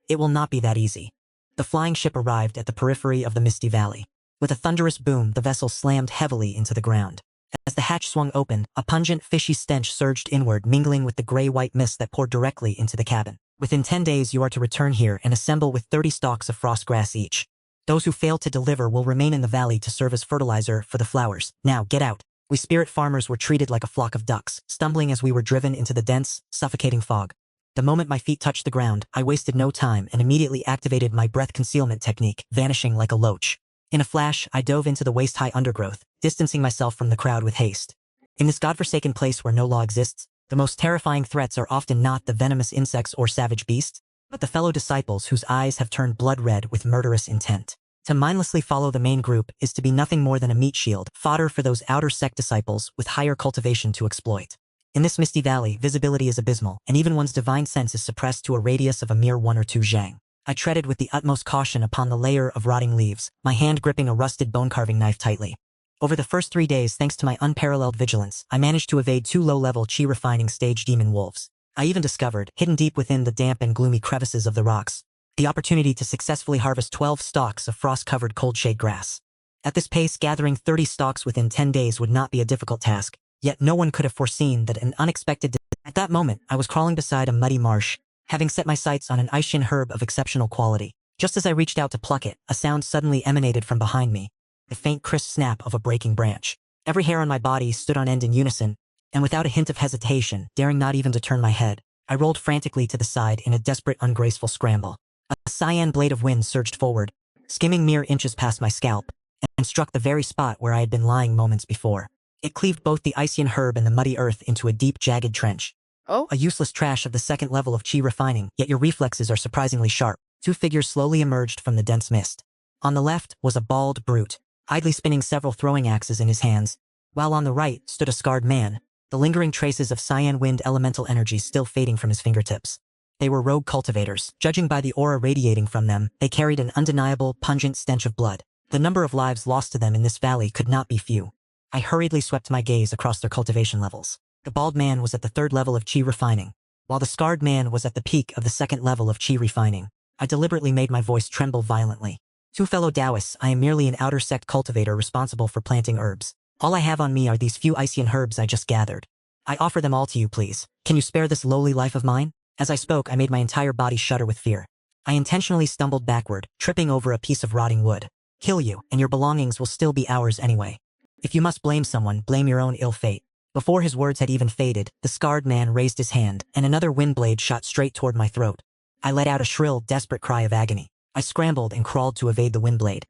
It will not be that easy. The flying ship arrived at the periphery of the misty valley. With a thunderous boom, the vessel slammed heavily into the ground. As the hatch swung open, a pungent, fishy stench surged inward, mingling with the gray-white mist that poured directly into the cabin. Within 10 days, you are to return here and assemble with 30 stalks of frost grass each. Those who fail to deliver will remain in the valley to serve as fertilizer for the flowers. Now, get out. We spirit farmers were treated like a flock of ducks, stumbling as we were driven into the dense, suffocating fog. The moment my feet touched the ground, I wasted no time and immediately activated my breath concealment technique, vanishing like a loach. In a flash, I dove into the waist-high undergrowth, distancing myself from the crowd with haste. In this godforsaken place where no law exists, the most terrifying threats are often not the venomous insects or savage beasts, but the fellow disciples whose eyes have turned blood red with murderous intent. To mindlessly follow the main group is to be nothing more than a meat shield, fodder for those outer sect disciples with higher cultivation to exploit. In this misty valley, visibility is abysmal, and even one's divine sense is suppressed to a radius of a mere 1 or 2 zhang. I treaded with the utmost caution upon the layer of rotting leaves, my hand gripping a rusted bone-carving knife tightly. Over the first 3 days, thanks to my unparalleled vigilance, I managed to evade 2 low-level chi-refining stage demon wolves. I even discovered, hidden deep within the damp and gloomy crevices of the rocks, the opportunity to successfully harvest 12 stalks of frost-covered cold shade grass. At this pace, gathering 30 stalks within 10 days would not be a difficult task, yet no one could have foreseen that an unexpected At that moment, I was crawling beside a muddy marsh, having set my sights on an Aishin herb of exceptional quality. Just as I reached out to pluck it, a sound suddenly emanated from behind me, the faint crisp snap of a breaking branch. Every hair on my body stood on end in unison, and without a hint of hesitation, daring not even to turn my head, I rolled frantically to the side in a desperate, ungraceful scramble. A cyan blade of wind surged forward, skimming mere inches past my scalp, and struck the very spot where I had been lying moments before. It cleaved both the Aishin herb and the muddy earth into a deep, jagged trench. Oh? A useless trash of the second level of chi refining, yet your reflexes are surprisingly sharp. 2 figures slowly emerged from the dense mist. On the left was a bald brute, idly spinning several throwing axes in his hands, while on the right stood a scarred man, the lingering traces of cyan wind elemental energy still fading from his fingertips. They were rogue cultivators. Judging by the aura radiating from them, they carried an undeniable, pungent stench of blood. The number of lives lost to them in this valley could not be few. I hurriedly swept my gaze across their cultivation levels. The bald man was at the 3rd level of chi refining, while the scarred man was at the peak of the 2nd level of chi refining. I deliberately made my voice tremble violently. 2 fellow Taoists, I am merely an outer sect cultivator responsible for planting herbs. All I have on me are these few Aishin herbs I just gathered. I offer them all to you, please. Can you spare this lowly life of mine? As I spoke, I made my entire body shudder with fear. I intentionally stumbled backward, tripping over a piece of rotting wood. Kill you, and your belongings will still be ours anyway. If you must blame someone, blame your own ill fate. Before his words had even faded, the scarred man raised his hand, and another wind blade shot straight toward my throat. I let out a shrill, desperate cry of agony. I scrambled and crawled to evade the wind blade.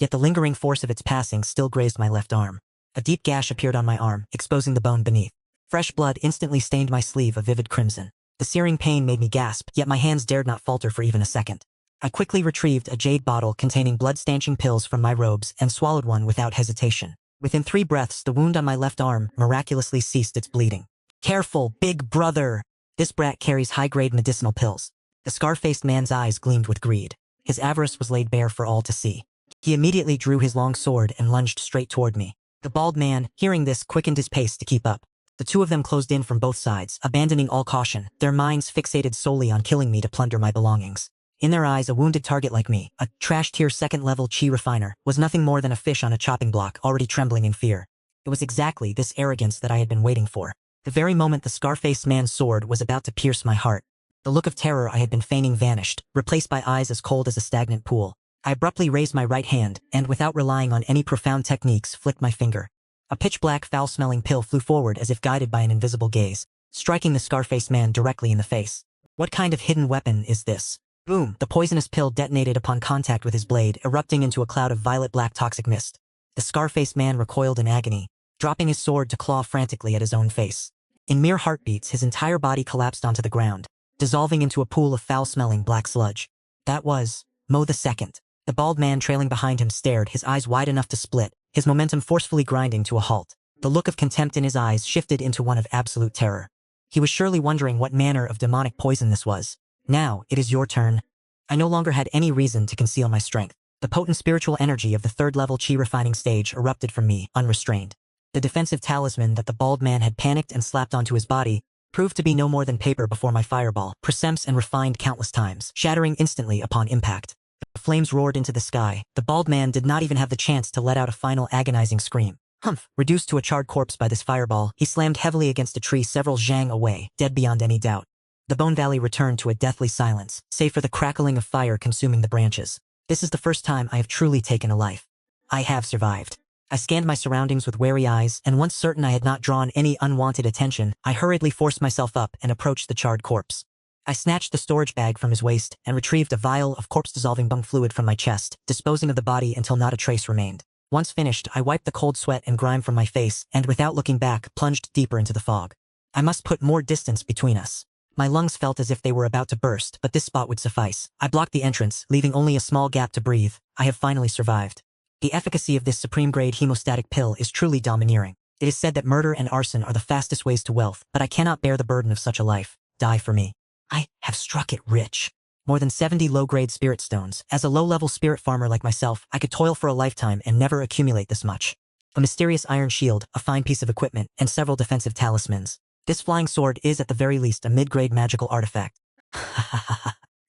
yet the lingering force of its passing still grazed my left arm. A deep gash appeared on my arm, exposing the bone beneath. Fresh blood instantly stained my sleeve a vivid crimson. The searing pain made me gasp, yet my hands dared not falter for even a second. I quickly retrieved a jade bottle containing blood-stanching pills from my robes and swallowed one without hesitation. Within 3 breaths, the wound on my left arm miraculously ceased its bleeding. Careful, big brother! This brat carries high-grade medicinal pills. The scar-faced man's eyes gleamed with greed. His avarice was laid bare for all to see. He immediately drew his long sword and lunged straight toward me. The bald man, hearing this, quickened his pace to keep up. The two of them closed in from both sides, abandoning all caution, their minds fixated solely on killing me to plunder my belongings. In their eyes, a wounded target like me, a trash-tier second-level chi refiner, was nothing more than a fish on a chopping block, already trembling in fear. It was exactly this arrogance that I had been waiting for. The very moment the scar-faced man's sword was about to pierce my heart, the look of terror I had been feigning vanished, replaced by eyes as cold as a stagnant pool. I abruptly raised my right hand, and without relying on any profound techniques, flicked my finger. A pitch-black, foul-smelling pill flew forward as if guided by an invisible gaze, striking the scar-faced man directly in the face. What kind of hidden weapon is this? Boom! The poisonous pill detonated upon contact with his blade, erupting into a cloud of violet-black toxic mist. The scar-faced man recoiled in agony, dropping his sword to claw frantically at his own face. In mere heartbeats, his entire body collapsed onto the ground, dissolving into a pool of foul-smelling black sludge. That was Mo the Second. The bald man trailing behind him stared, his eyes wide enough to split, his momentum forcefully grinding to a halt. The look of contempt in his eyes shifted into one of absolute terror. He was surely wondering what manner of demonic poison this was. Now, it is your turn. I no longer had any reason to conceal my strength. The potent spiritual energy of the third-level chi refining stage erupted from me, unrestrained. The defensive talisman that the bald man had panicked and slapped onto his body proved to be no more than paper before my fireball, presemps and refined countless times, shattering instantly upon impact. The flames roared into the sky. The bald man did not even have the chance to let out a final agonizing scream. Humph! Reduced to a charred corpse by this fireball, he slammed heavily against a tree several zhang away, dead beyond any doubt. The Bone Valley returned to a deathly silence, save for the crackling of fire consuming the branches. This is the first time I have truly taken a life. I have survived. I scanned my surroundings with wary eyes, and once certain I had not drawn any unwanted attention, I hurriedly forced myself up and approached the charred corpse. I snatched the storage bag from his waist and retrieved a vial of corpse-dissolving bung fluid from my chest, disposing of the body until not a trace remained. Once finished, I wiped the cold sweat and grime from my face, and without looking back, plunged deeper into the fog. I must put more distance between us. My lungs felt as if they were about to burst, but this spot would suffice. I blocked the entrance, leaving only a small gap to breathe. I have finally survived. The efficacy of this supreme-grade hemostatic pill is truly domineering. It is said that murder and arson are the fastest ways to wealth, but I cannot bear the burden of such a life. Die for me. I have struck it rich. More than 70 low-grade spirit stones. As a low-level spirit farmer like myself, I could toil for a lifetime and never accumulate this much. A mysterious iron shield, a fine piece of equipment, and several defensive talismans. This flying sword is at the very least a mid-grade magical artifact.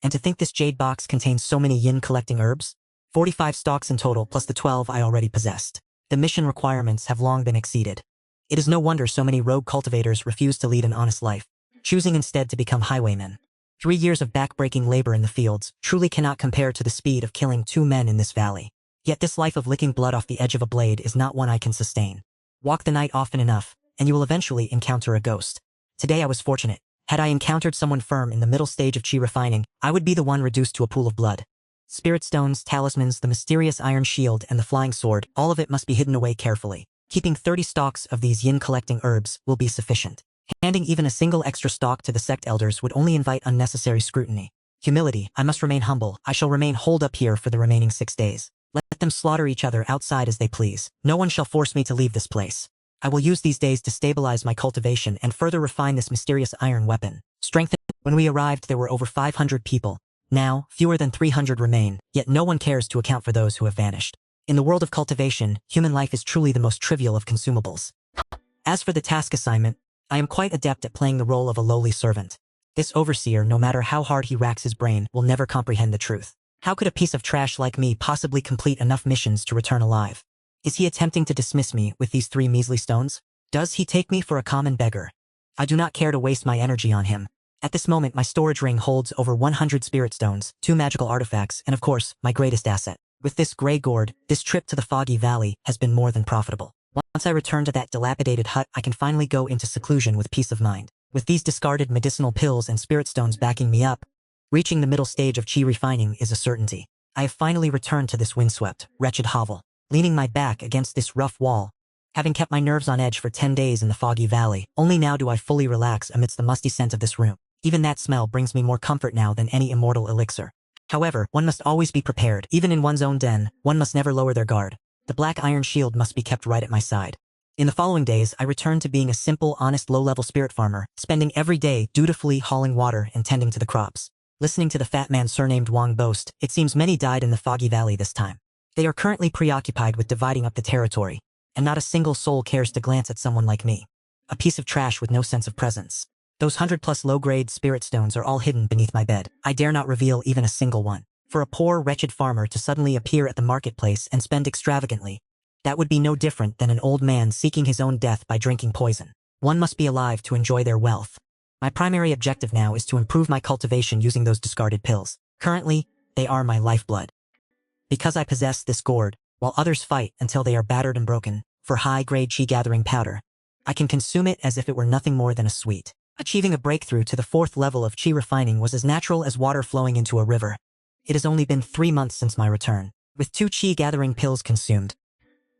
And to think this jade box contains so many yin-collecting herbs? 45 stalks in total plus the 12 I already possessed. The mission requirements have long been exceeded. It is no wonder so many rogue cultivators refuse to lead an honest life, choosing instead to become highwaymen. 3 years of back-breaking labor in the fields truly cannot compare to the speed of killing 2 men in this valley. Yet this life of licking blood off the edge of a blade is not one I can sustain. Walk the night often enough, and you will eventually encounter a ghost. Today I was fortunate. Had I encountered someone firm in the middle stage of chi refining, I would be the one reduced to a pool of blood. Spirit stones, talismans, the mysterious iron shield, and the flying sword, all of it must be hidden away carefully. Keeping 30 stalks of these yin-collecting herbs will be sufficient. Handing even a single extra stalk to the sect elders would only invite unnecessary scrutiny. Humility, I must remain humble. I shall remain holed up here for the remaining 6 days. Let them slaughter each other outside as they please. No one shall force me to leave this place. I will use these days to stabilize my cultivation and further refine this mysterious iron weapon. Strengthen. When we arrived, there were over 500 people. Now, fewer than 300 remain, yet no one cares to account for those who have vanished. In the world of cultivation, human life is truly the most trivial of consumables. As for the task assignment, I am quite adept at playing the role of a lowly servant. This overseer, no matter how hard he racks his brain, will never comprehend the truth. How could a piece of trash like me possibly complete enough missions to return alive? Is he attempting to dismiss me with these 3 measly stones? Does he take me for a common beggar? I do not care to waste my energy on him. At this moment, my storage ring holds over 100 spirit stones, 2 magical artifacts, and of course, my greatest asset. With this gray gourd, this trip to the foggy valley has been more than profitable. Once I return to that dilapidated hut, I can finally go into seclusion with peace of mind. With these discarded medicinal pills and spirit stones backing me up, reaching the middle stage of chi refining is a certainty. I have finally returned to this windswept, wretched hovel, leaning my back against this rough wall. Having kept my nerves on edge for 10 days in the foggy valley, only now do I fully relax amidst the musty scent of this room. Even that smell brings me more comfort now than any immortal elixir. However, one must always be prepared. Even in one's own den, one must never lower their guard. The black iron shield must be kept right at my side. In the following days, I returned to being a simple, honest, low-level spirit farmer, spending every day dutifully hauling water and tending to the crops. Listening to the fat man surnamed Wang boast, it seems many died in the foggy valley this time. They are currently preoccupied with dividing up the territory, and not a single soul cares to glance at someone like me. A piece of trash with no sense of presence. Those 100+ low-grade spirit stones are all hidden beneath my bed. I dare not reveal even a single one. For a poor, wretched farmer to suddenly appear at the marketplace and spend extravagantly, that would be no different than an old man seeking his own death by drinking poison. One must be alive to enjoy their wealth. My primary objective now is to improve my cultivation using those discarded pills. Currently, they are my lifeblood. Because I possess this gourd, while others fight until they are battered and broken, for high-grade chi-gathering powder, I can consume it as if it were nothing more than a sweet. Achieving a breakthrough to the 4th level of chi refining was as natural as water flowing into a river. It has only been 3 months since my return. With 2 chi-gathering pills consumed,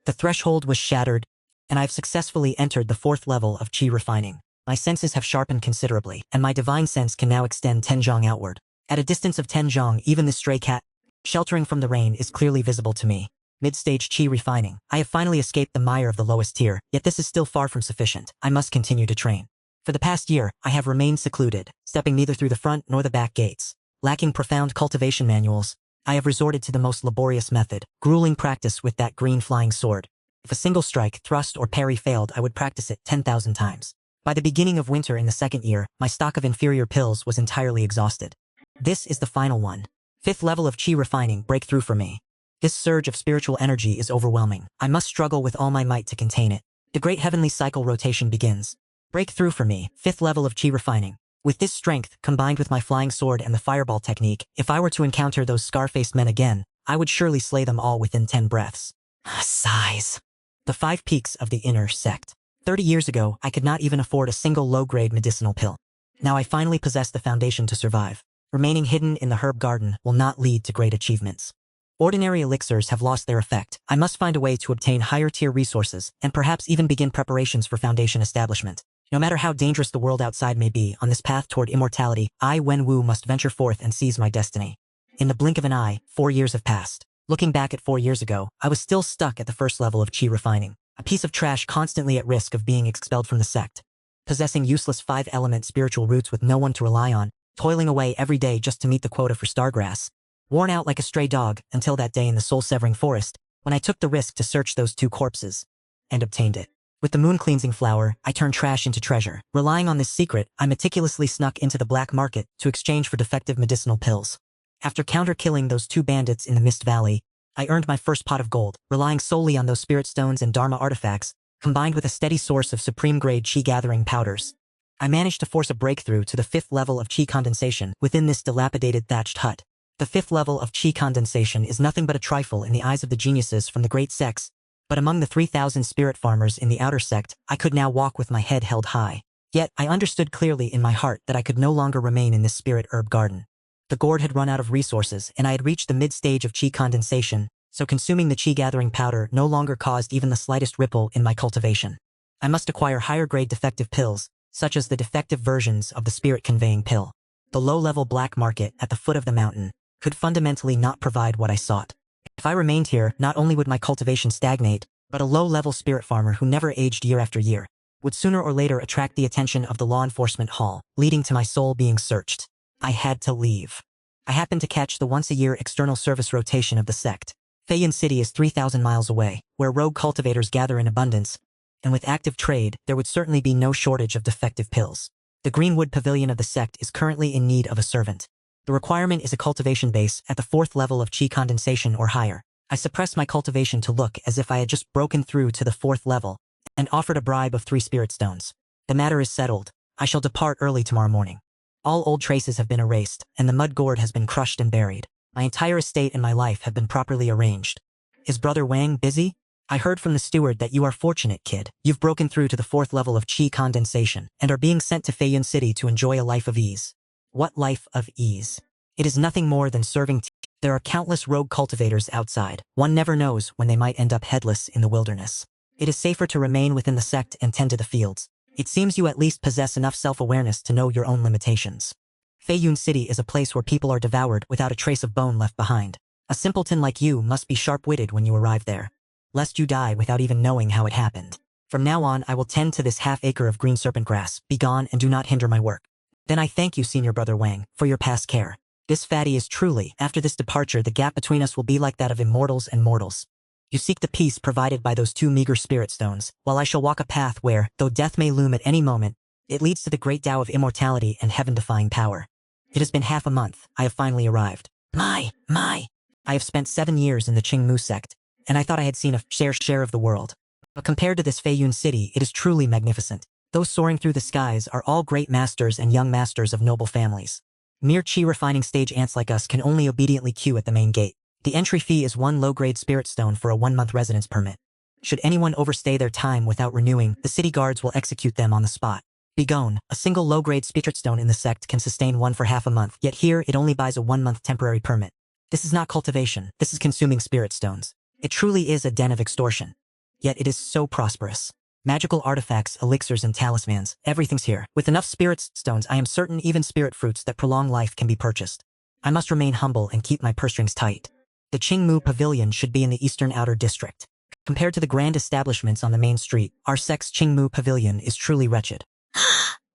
the threshold was shattered, and I've successfully entered the 4th level of chi refining. My senses have sharpened considerably, and my divine sense can now extend 10 zhang outward. At a distance of 10 zhang, even the stray cat, sheltering from the rain, is clearly visible to me. Mid-stage chi refining. I have finally escaped the mire of the lowest tier, yet this is still far from sufficient. I must continue to train. For the past year, I have remained secluded, stepping neither through the front nor the back gates. Lacking profound cultivation manuals, I have resorted to the most laborious method, grueling practice with that green flying sword. If a single strike, thrust, or parry failed, I would practice it 10,000 times. By the beginning of winter in the 2nd year, my stock of inferior pills was entirely exhausted. This is the final one. 5th level of chi refining, breakthrough for me. This surge of spiritual energy is overwhelming. I must struggle with all my might to contain it. The great heavenly cycle rotation begins. Breakthrough for me, 5th level of chi refining. With this strength, combined with my flying sword and the fireball technique, if I were to encounter those scar-faced men again, I would surely slay them all within 10 breaths. Sighs. The 5 peaks of the inner sect. 30 years ago, I could not even afford a single low-grade medicinal pill. Now I finally possess the foundation to survive. Remaining hidden in the herb garden will not lead to great achievements. Ordinary elixirs have lost their effect. I must find a way to obtain higher-tier resources, and perhaps even begin preparations for foundation establishment. No matter how dangerous the world outside may be, on this path toward immortality, I, Wen Wu, must venture forth and seize my destiny. In the blink of an eye, 4 years have passed. Looking back at 4 years ago, I was still stuck at the 1st level of chi refining, a piece of trash constantly at risk of being expelled from the sect. Possessing useless 5-element spiritual roots with no one to rely on, toiling away every day just to meet the quota for stargrass. Worn out like a stray dog, until that day in the soul-severing forest, when I took the risk to search those 2 corpses. And obtained it. With the moon-cleansing flower, I turned trash into treasure. Relying on this secret, I meticulously snuck into the black market to exchange for defective medicinal pills. After counter-killing those 2 bandits in the Mist Valley, I earned my first pot of gold, relying solely on those spirit stones and dharma artifacts, combined with a steady source of supreme-grade chi-gathering powders. I managed to force a breakthrough to the 5th level of chi condensation within this dilapidated thatched hut. The 5th level of chi condensation is nothing but a trifle in the eyes of the geniuses from the great sects, but among the 3,000 spirit farmers in the outer sect, I could now walk with my head held high. Yet, I understood clearly in my heart that I could no longer remain in this spirit herb garden. The gourd had run out of resources, and I had reached the mid-stage of chi condensation, so consuming the chi-gathering powder no longer caused even the slightest ripple in my cultivation. I must acquire higher-grade defective pills, such as the defective versions of the spirit-conveying pill. The low-level black market at the foot of the mountain could fundamentally not provide what I sought. If I remained here, not only would my cultivation stagnate, but a low-level spirit farmer who never aged year after year would sooner or later attract the attention of the law enforcement hall, leading to my soul being searched. I had to leave. I happened to catch the once-a-year external service rotation of the sect. Feiyan City is 3,000 miles away, where rogue cultivators gather in abundance, and with active trade, there would certainly be no shortage of defective pills. The Greenwood Pavilion of the sect is currently in need of a servant. The requirement is a cultivation base at the 4th level of chi condensation or higher. I suppressed my cultivation to look as if I had just broken through to the 4th level, and offered a bribe of 3 spirit stones. The matter is settled. I shall depart early tomorrow morning. All old traces have been erased, and the mud gourd has been crushed and buried. My entire estate and my life have been properly arranged. Is Brother Wang busy? I heard from the steward that you are fortunate, kid. You've broken through to the 4th level of chi condensation, and are being sent to Feiyan City to enjoy a life of ease. What life of ease? It is nothing more than serving There are countless rogue cultivators outside. One never knows when they might end up headless in the wilderness. It is safer to remain within the sect and tend to the fields. It seems you at least possess enough self-awareness to know your own limitations. Feiyun City is a place where people are devoured without a trace of bone left behind. A simpleton like you must be sharp-witted when you arrive there, lest you die without even knowing how it happened. From now on I will tend to this half-acre of green serpent grass. Be gone and do not hinder my work. Then I thank you, Senior Brother Wang, for your past care. This fatty is truly, after this departure the gap between us will be like that of immortals and mortals. You seek the peace provided by those 2 meager spirit stones, while I shall walk a path where, though death may loom at any moment, it leads to the great Tao of immortality and heaven-defying power. It has been half a month. I have finally arrived. My. I have spent 7 years in the Qingmu sect, and I thought I had seen a share of the world. But compared to this Feiyun City, it is truly magnificent. Those soaring through the skies are all great masters and young masters of noble families. Mere qi refining stage ants like us can only obediently queue at the main gate. The entry fee is 1 low-grade spirit stone for a 1-month residence permit. Should anyone overstay their time without renewing, the city guards will execute them on the spot. Begone, a single low-grade spirit stone in the sect can sustain 1 for half a month, yet here it only buys a 1-month temporary permit. This is not cultivation, this is consuming spirit stones. It truly is a den of extortion. Yet it is so prosperous. Magical artifacts, elixirs and talismans, everything's here. With enough spirit stones I am certain even spirit fruits that prolong life can be purchased. I must remain humble and keep my purse strings tight. The Qingmu Pavilion should be in the eastern outer district. Compared to the grand establishments on the main street, our sect's Qingmu Pavilion is truly wretched.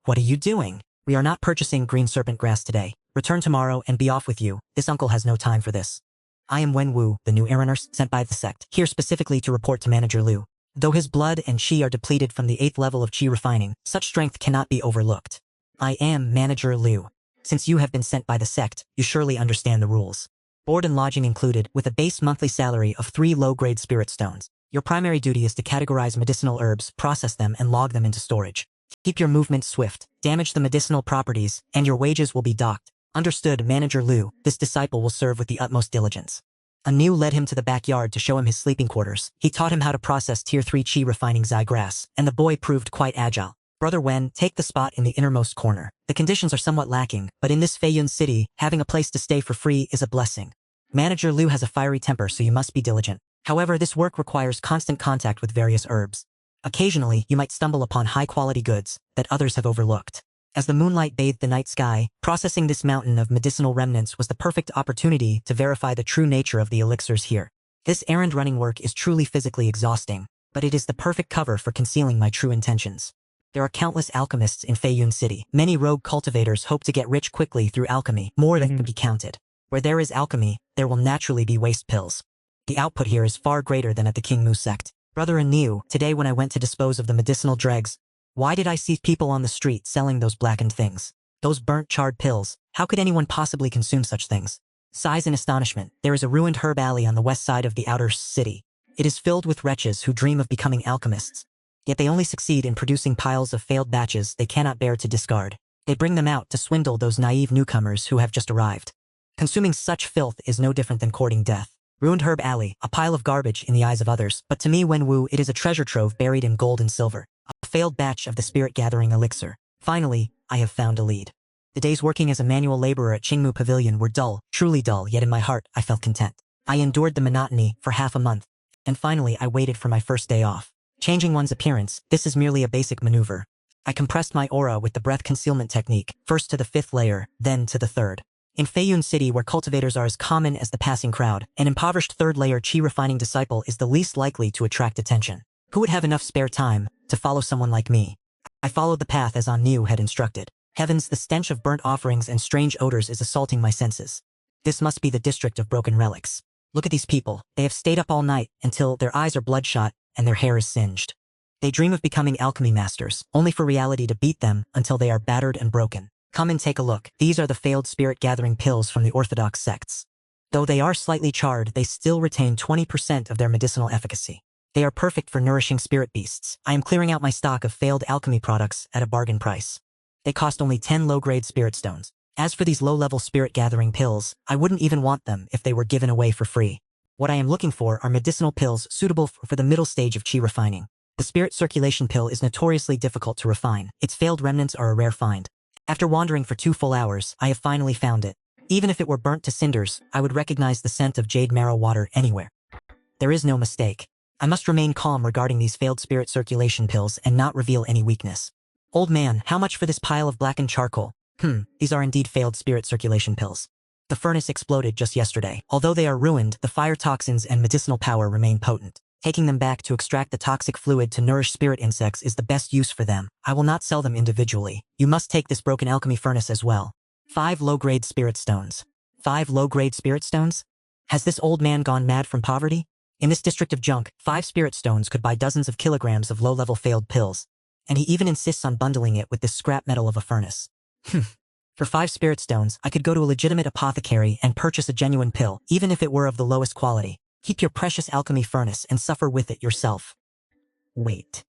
What are you doing? We are not purchasing green serpent grass today. Return tomorrow and be off with you. This uncle has no time for this. I am Wen Wu, the new error sent by the sect, here specifically to report to Manager Liu. Though his blood and qi are depleted from the 8th level of qi refining, such strength cannot be overlooked. I am Manager Liu. Since you have been sent by the sect, you surely understand the rules. Board and lodging included, with a base monthly salary of 3 low-grade spirit stones. Your primary duty is to categorize medicinal herbs, process them, and log them into storage. Keep your movements swift, damage the medicinal properties, and your wages will be docked. Understood, Manager Liu. This disciple will serve with the utmost diligence. Anu led him to the backyard to show him his sleeping quarters. He taught him how to process Tier 3 qi refining Zai grass, and the boy proved quite agile. Brother Wen, take the spot in the innermost corner. The conditions are somewhat lacking, but in this Feiyun City, having a place to stay for free is a blessing. Manager Liu has a fiery temper, so you must be diligent. However, this work requires constant contact with various herbs. Occasionally, you might stumble upon high-quality goods that others have overlooked. As the moonlight bathed the night sky, processing this mountain of medicinal remnants was the perfect opportunity to verify the true nature of the elixirs here. This errand-running work is truly physically exhausting, but it is the perfect cover for concealing my true intentions. There are countless alchemists in Feiyun City. Many rogue cultivators hope to get rich quickly through alchemy, more than can be counted. Where there is alchemy, there will naturally be waste pills. The output here is far greater than at the Qingmu sect. Brother Anu, today when I went to dispose of the medicinal dregs, why did I see people on the street selling those blackened things? Those burnt charred pills, how could anyone possibly consume such things? Sighs in astonishment, there is a ruined herb alley on the west side of the outer city. It is filled with wretches who dream of becoming alchemists. Yet they only succeed in producing piles of failed batches they cannot bear to discard. They bring them out to swindle those naive newcomers who have just arrived. Consuming such filth is no different than courting death. Ruined herb alley, a pile of garbage in the eyes of others, but to me Wen Wu it is a treasure trove buried in gold and silver. A failed batch of the spirit-gathering elixir. Finally, I have found a lead. The days working as a manual laborer at Qingmu Pavilion were dull, truly dull, yet in my heart I felt content. I endured the monotony for half a month, and finally I waited for my first day off. Changing one's appearance, this is merely a basic maneuver. I compressed my aura with the breath concealment technique, first to the 5th layer, then to the 3rd. In Feiyun City, where cultivators are as common as the passing crowd, an impoverished 3rd-layer qi-refining disciple is the least likely to attract attention. Who would have enough spare time to follow someone like me? I followed the path as Anu had instructed. Heavens, the stench of burnt offerings and strange odors is assaulting my senses. This must be the district of broken relics. Look at these people. They have stayed up all night until their eyes are bloodshot and their hair is singed. They dream of becoming alchemy masters, only for reality to beat them until they are battered and broken. Come and take a look. These are the failed spirit-gathering pills from the orthodox sects. Though they are slightly charred, they still retain 20% of their medicinal efficacy. They are perfect for nourishing spirit beasts. I am clearing out my stock of failed alchemy products at a bargain price. They cost only 10 low-grade spirit stones. As for these low-level spirit-gathering pills, I wouldn't even want them if they were given away for free. What I am looking for are medicinal pills suitable for the middle stage of qi refining. The spirit circulation pill is notoriously difficult to refine. Its failed remnants are a rare find. After wandering for 2 full hours, I have finally found it. Even if it were burnt to cinders, I would recognize the scent of jade marrow water anywhere. There is no mistake. I must remain calm regarding these failed spirit circulation pills and not reveal any weakness. Old man, how much for this pile of blackened charcoal? These are indeed failed spirit circulation pills. The furnace exploded just yesterday. Although they are ruined, the fire toxins and medicinal power remain potent. Taking them back to extract the toxic fluid to nourish spirit insects is the best use for them. I will not sell them individually. You must take this broken alchemy furnace as well. 5 low-grade spirit stones. 5 low-grade spirit stones? Has this old man gone mad from poverty? In this district of junk, 5 spirit stones could buy dozens of kilograms of low-level failed pills. And he even insists on bundling it with this scrap metal of a furnace. For 5 spirit stones, I could go to a legitimate apothecary and purchase a genuine pill, even if it were of the lowest quality. Keep your precious alchemy furnace and suffer with it yourself. Wait.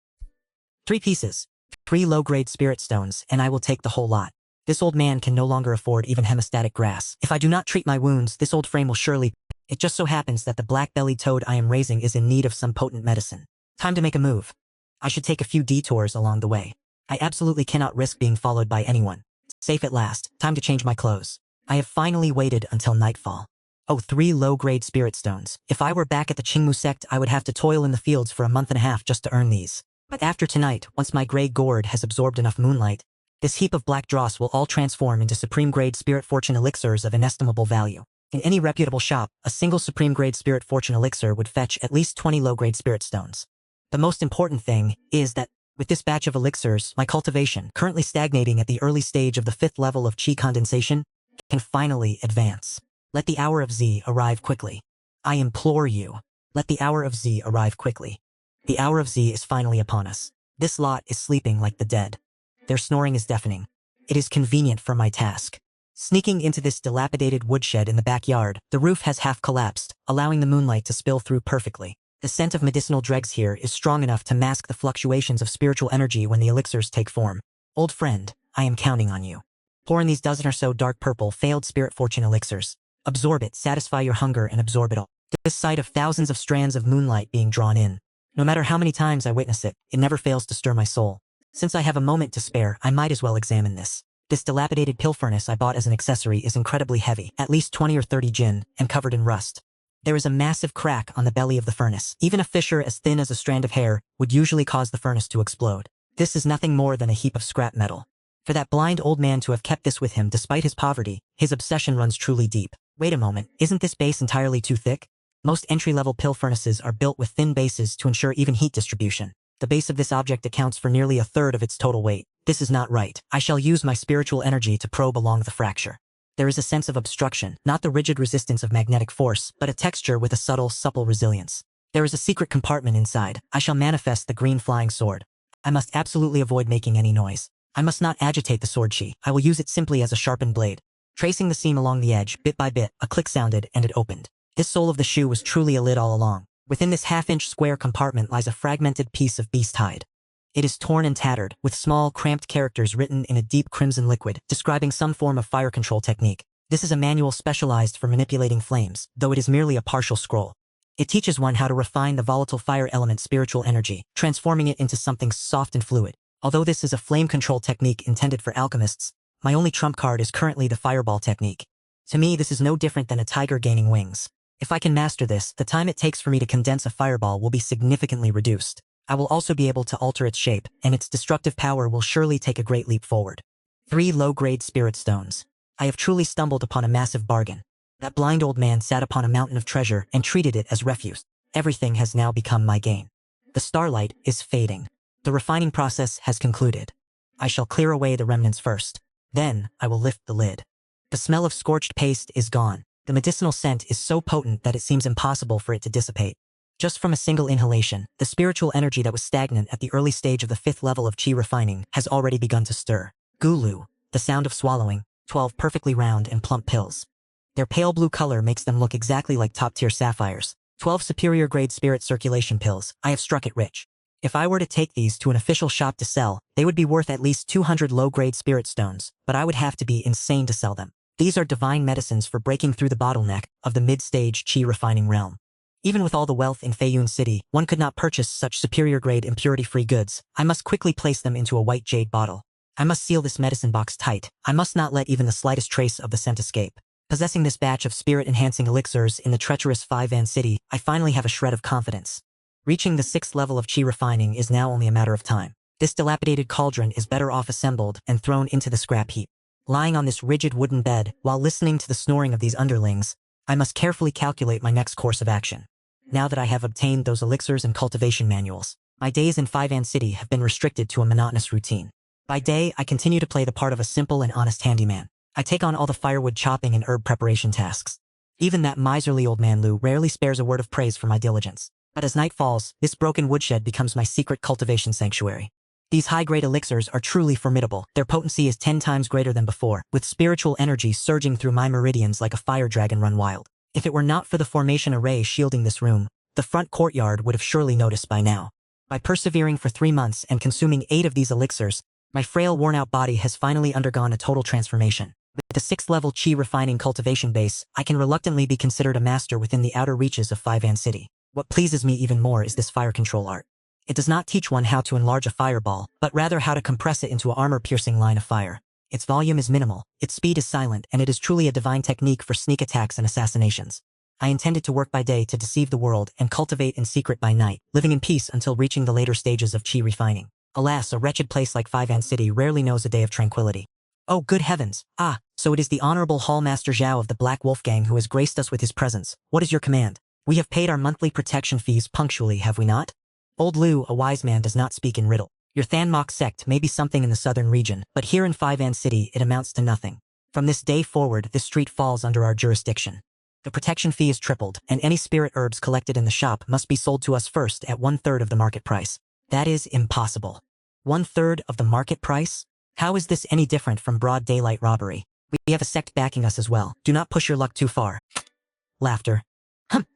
3 pieces. 3 low-grade spirit stones, and I will take the whole lot. This old man can no longer afford even hemostatic grass. If I do not treat my wounds, this old frame will surely... It just so happens that the black-bellied toad I am raising is in need of some potent medicine. Time to make a move. I should take a few detours along the way. I absolutely cannot risk being followed by anyone. Safe at last. Time to change my clothes. I have finally waited until nightfall. Oh, 3 low-grade spirit stones. If I were back at the Qingmu sect, I would have to toil in the fields for a month and a half just to earn these. But after tonight, once my gray gourd has absorbed enough moonlight, this heap of black dross will all transform into supreme-grade spirit fortune elixirs of inestimable value. In any reputable shop, a single supreme-grade spirit fortune elixir would fetch at least 20 low-grade spirit stones. The most important thing is that, with this batch of elixirs, my cultivation, currently stagnating at the early stage of the 5th level of qi condensation, can finally advance. Let the hour of Z arrive quickly. I implore you, let the hour of Z arrive quickly. The hour of Z is finally upon us. This lot is sleeping like the dead. Their snoring is deafening. It is convenient for my task. Sneaking into this dilapidated woodshed in the backyard, the roof has half collapsed, allowing the moonlight to spill through perfectly. The scent of medicinal dregs here is strong enough to mask the fluctuations of spiritual energy when the elixirs take form. Old friend, I am counting on you. Pour in these dozen or so dark purple failed spirit fortune elixirs. Absorb it, satisfy your hunger, and absorb it all. This sight of thousands of strands of moonlight being drawn in. No matter how many times I witness it, it never fails to stir my soul. Since I have a moment to spare, I might as well examine this. This dilapidated pill furnace I bought as an accessory is incredibly heavy, at least 20 or 30 jin, and covered in rust. There is a massive crack on the belly of the furnace. Even a fissure as thin as a strand of hair would usually cause the furnace to explode. This is nothing more than a heap of scrap metal. For that blind old man to have kept this with him despite his poverty, his obsession runs truly deep. Wait a moment, isn't this base entirely too thick? Most entry-level pill furnaces are built with thin bases to ensure even heat distribution. The base of this object accounts for nearly a third of its total weight. This is not right. I shall use my spiritual energy to probe along the fracture. There is a sense of obstruction, not the rigid resistance of magnetic force, but a texture with a subtle, supple resilience. There is a secret compartment inside. I shall manifest the green flying sword. I must absolutely avoid making any noise. I must not agitate the sword chi. I will use it simply as a sharpened blade. Tracing the seam along the edge, bit by bit, a click sounded, and it opened. This sole of the shoe was truly a lid all along. Within this half-inch square compartment lies a fragmented piece of beast hide. It is torn and tattered, with small, cramped characters written in a deep crimson liquid, describing some form of fire control technique. This is a manual specialized for manipulating flames, though it is merely a partial scroll. It teaches one how to refine the volatile fire element spiritual energy, transforming it into something soft and fluid. Although this is a flame control technique intended for alchemists, my only trump card is currently the fireball technique. To me, this is no different than a tiger gaining wings. If I can master this, the time it takes for me to condense a fireball will be significantly reduced. I will also be able to alter its shape, and its destructive power will surely take a great leap forward. 3 low-grade spirit stones. I have truly stumbled upon a massive bargain. That blind old man sat upon a mountain of treasure and treated it as refuse. Everything has now become my gain. The starlight is fading. The refining process has concluded. I shall clear away the remnants first. Then, I will lift the lid. The smell of scorched paste is gone. The medicinal scent is so potent that it seems impossible for it to dissipate. Just from a single inhalation, the spiritual energy that was stagnant at the early stage of the 5th level of qi refining has already begun to stir. Gulu, the sound of swallowing, 12 perfectly round and plump pills. Their pale blue color makes them look exactly like top-tier sapphires. 12 superior-grade spirit circulation pills. I have struck it rich. If I were to take these to an official shop to sell, they would be worth at least 200 low-grade spirit stones, but I would have to be insane to sell them. These are divine medicines for breaking through the bottleneck of the mid-stage qi refining realm. Even with all the wealth in Feiyun City, one could not purchase such superior-grade impurity-free goods. I must quickly place them into a white jade bottle. I must seal this medicine box tight. I must not let even the slightest trace of the scent escape. Possessing this batch of spirit-enhancing elixirs in the treacherous 5-Van city, I finally have a shred of confidence. Reaching the 6th level of chi refining is now only a matter of time. This dilapidated cauldron is better off assembled and thrown into the scrap heap. Lying on this rigid wooden bed, while listening to the snoring of these underlings, I must carefully calculate my next course of action. Now that I have obtained those elixirs and cultivation manuals, my days in 5-Van city have been restricted to a monotonous routine. By day, I continue to play the part of a simple and honest handyman. I take on all the firewood chopping and herb preparation tasks. Even that miserly old man Lou rarely spares a word of praise for my diligence. But as night falls, this broken woodshed becomes my secret cultivation sanctuary. These high-grade elixirs are truly formidable. Their potency is 10 times greater than before, with spiritual energy surging through my meridians like a fire dragon run wild. If it were not for the formation array shielding this room, the front courtyard would have surely noticed by now. By persevering for 3 months and consuming 8 of these elixirs, my frail, worn-out body has finally undergone a total transformation. With the 6th level chi refining cultivation base, I can reluctantly be considered a master within the outer reaches of 5-Van city. What pleases me even more is this fire control art. It does not teach one how to enlarge a fireball, but rather how to compress it into an armor-piercing line of fire. Its volume is minimal, its speed is silent, and it is truly a divine technique for sneak attacks and assassinations. I intended to work by day to deceive the world and cultivate in secret by night, living in peace until reaching the later stages of chi refining. Alas, a wretched place like 5-Van city rarely knows a day of tranquility. Oh, good heavens! Ah, so it is the Honorable Hallmaster Zhao of the Black Wolf Gang who has graced us with his presence. What is your command? We have paid our monthly protection fees punctually, have we not? Old Liu, a wise man, does not speak in riddle. Your Thanmok sect may be something in the southern region, but here in 5-Van city it amounts to nothing. From this day forward, this street falls under our jurisdiction. The protection fee is tripled, and any spirit herbs collected in the shop must be sold to us first at 1/3 of the market price. That is impossible. 1/3 of the market price? How is this any different from broad daylight robbery? We have a sect backing us as well. Do not push your luck too far. Laughter.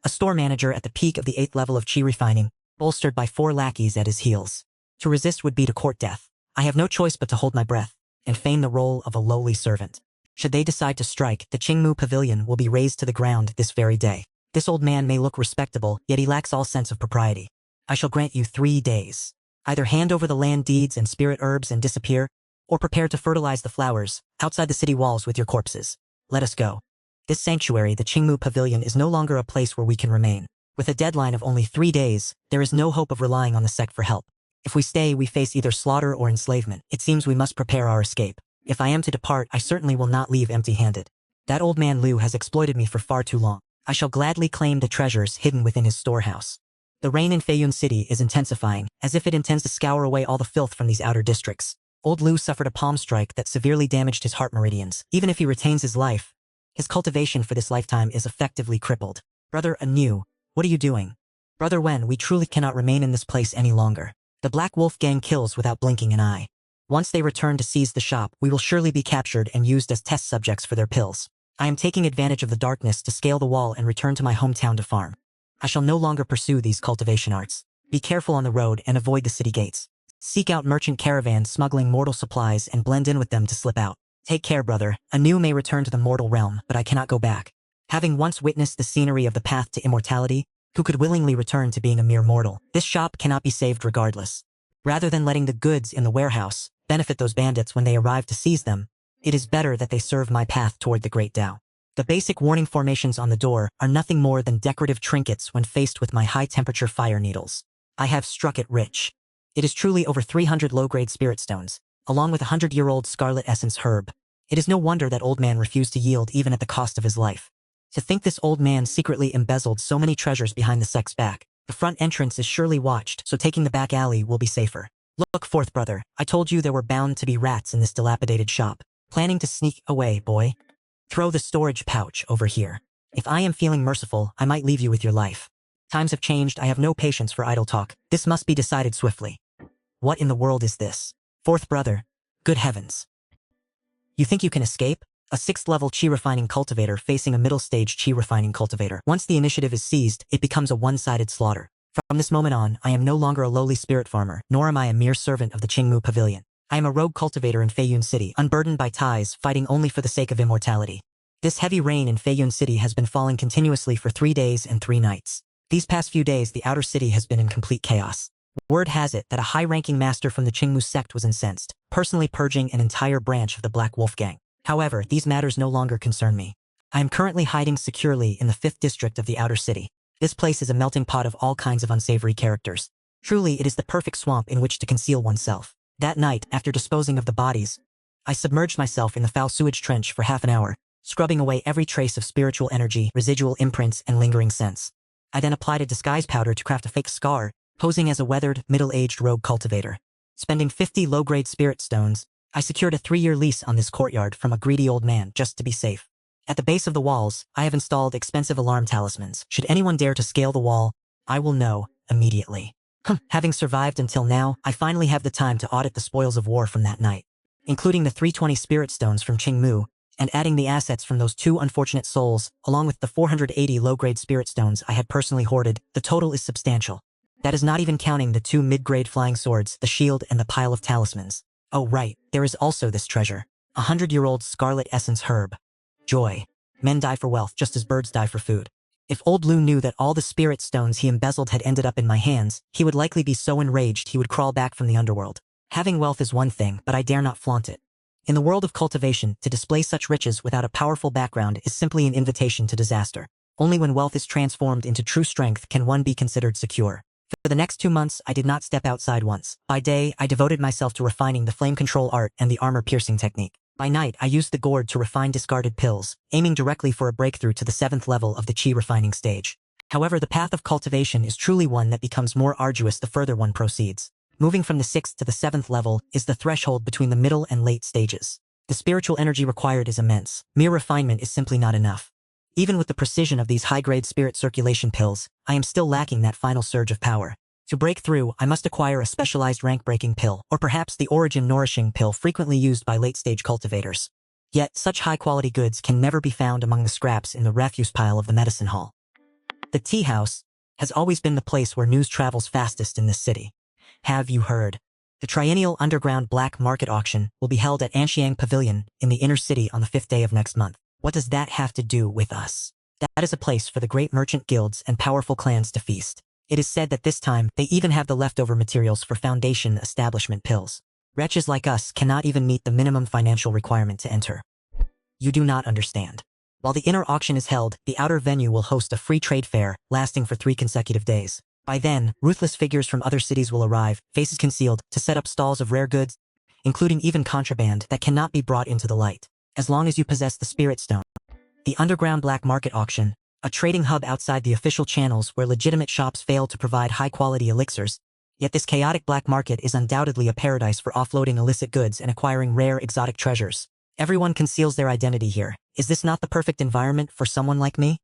A store manager at the peak of the 8th level of chi refining, bolstered by 4 lackeys at his heels. To resist would be to court death. I have no choice but to hold my breath and feign the role of a lowly servant. Should they decide to strike, the Qingmu Pavilion will be razed to the ground this very day. This old man may look respectable, yet he lacks all sense of propriety. I shall grant you 3 days. Either hand over the land deeds and spirit herbs and disappear, or prepare to fertilize the flowers outside the city walls with your corpses. Let us go. This sanctuary, the Qingmu Pavilion, is no longer a place where we can remain. With a deadline of only 3 days, there is no hope of relying on the sect for help. If we stay, we face either slaughter or enslavement. It seems we must prepare our escape. If I am to depart, I certainly will not leave empty-handed. That old man Liu has exploited me for far too long. I shall gladly claim the treasures hidden within his storehouse. The rain in Feiyun City is intensifying, as if it intends to scour away all the filth from these outer districts. Old Liu suffered a palm strike that severely damaged his heart meridians. Even if he retains his life, his cultivation for this lifetime is effectively crippled. Brother Anu, what are you doing? Brother Wen, we truly cannot remain in this place any longer. The Black Wolf Gang kills without blinking an eye. Once they return to seize the shop, we will surely be captured and used as test subjects for their pills. I am taking advantage of the darkness to scale the wall and return to my hometown to farm. I shall no longer pursue these cultivation arts. Be careful on the road and avoid the city gates. Seek out merchant caravans smuggling mortal supplies and blend in with them to slip out. Take care, brother. Anu may return to the mortal realm, but I cannot go back. Having once witnessed the scenery of the path to immortality, who could willingly return to being a mere mortal? This shop cannot be saved regardless. Rather than letting the goods in the warehouse benefit those bandits when they arrive to seize them, it is better that they serve my path toward the Great Tao. The basic warning formations on the door are nothing more than decorative trinkets when faced with my high-temperature fire needles. I have struck it rich. It is truly over 300 low-grade spirit stones, along with a 100-year-old scarlet essence herb. It is no wonder that old man refused to yield even at the cost of his life. To think this old man secretly embezzled so many treasures behind the sect's back. The front entrance is surely watched, so taking the back alley will be safer. Look forth, brother. I told you there were bound to be rats in this dilapidated shop. Planning to sneak away, boy? Throw the storage pouch over here. If I am feeling merciful, I might leave you with your life. Times have changed. I have no patience for idle talk. This must be decided swiftly. What in the world is this? Fourth brother. Good heavens. You think you can escape? A 6th level chi refining cultivator facing a middle stage chi refining cultivator. Once the initiative is seized, it becomes a one-sided slaughter. From this moment on, I am no longer a lowly spirit farmer, nor am I a mere servant of the Qingmu Pavilion. I am a rogue cultivator in Feiyun City, unburdened by ties, fighting only for the sake of immortality. This heavy rain in Feiyun City has been falling continuously for 3 days and 3 nights. These past few days, the outer city has been in complete chaos. Word has it that a high-ranking master from the Qingmu sect was incensed, personally purging an entire branch of the Black Wolf Gang. However, these matters no longer concern me. I am currently hiding securely in the 5th district of the outer city. This place is a melting pot of all kinds of unsavory characters. Truly, it is the perfect swamp in which to conceal oneself. That night, after disposing of the bodies, I submerged myself in the foul sewage trench for half an hour, scrubbing away every trace of spiritual energy, residual imprints, and lingering scents. I then applied a disguise powder to craft a fake scar, posing as a weathered, middle-aged rogue cultivator. Spending 50 low-grade spirit stones, I secured a 3-year lease on this courtyard from a greedy old man just to be safe. At the base of the walls, I have installed expensive alarm talismans. Should anyone dare to scale the wall, I will know immediately. Having survived until now, I finally have the time to audit the spoils of war from that night, including the 320 spirit stones from Qingmu, and adding the assets from those 2 unfortunate souls, along with the 480 low-grade spirit stones I had personally hoarded. The total is substantial. That is not even counting the 2 mid-grade flying swords, the shield, and the pile of talismans. Oh right, there is also this treasure. 100-year-old scarlet essence herb. Joy. Men die for wealth just as birds die for food. If old Lu knew that all the spirit stones he embezzled had ended up in my hands, he would likely be so enraged he would crawl back from the underworld. Having wealth is one thing, but I dare not flaunt it. In the world of cultivation, to display such riches without a powerful background is simply an invitation to disaster. Only when wealth is transformed into true strength can one be considered secure. For the next 2 months, I did not step outside once. By day, I devoted myself to refining the flame control art and the armor-piercing technique. By night, I used the gourd to refine discarded pills, aiming directly for a breakthrough to the 7th level of the chi refining stage. However, the path of cultivation is truly one that becomes more arduous the further one proceeds. Moving from the 6th to the 7th level is the threshold between the middle and late stages. The spiritual energy required is immense. Mere refinement is simply not enough. Even with the precision of these high-grade spirit circulation pills, I am still lacking that final surge of power. To break through, I must acquire a specialized rank-breaking pill, or perhaps the origin-nourishing pill frequently used by late-stage cultivators. Yet, such high-quality goods can never be found among the scraps in the refuse pile of the medicine hall. The tea house has always been the place where news travels fastest in this city. Have you heard? The triennial underground black market auction will be held at Anshiang Pavilion in the inner city on the 5th day of next month. What does that have to do with us? That is a place for the great merchant guilds and powerful clans to feast. It is said that this time, they even have the leftover materials for foundation establishment pills. Wretches like us cannot even meet the minimum financial requirement to enter. You do not understand. While the inner auction is held, the outer venue will host a free trade fair, lasting for 3 consecutive days. By then, ruthless figures from other cities will arrive, faces concealed, to set up stalls of rare goods, including even contraband that cannot be brought into the light, as long as you possess the spirit stone. The underground black market auction, a trading hub outside the official channels where legitimate shops fail to provide high-quality elixirs. Yet this chaotic black market is undoubtedly a paradise for offloading illicit goods and acquiring rare exotic treasures. Everyone conceals their identity here. Is this not the perfect environment for someone like me?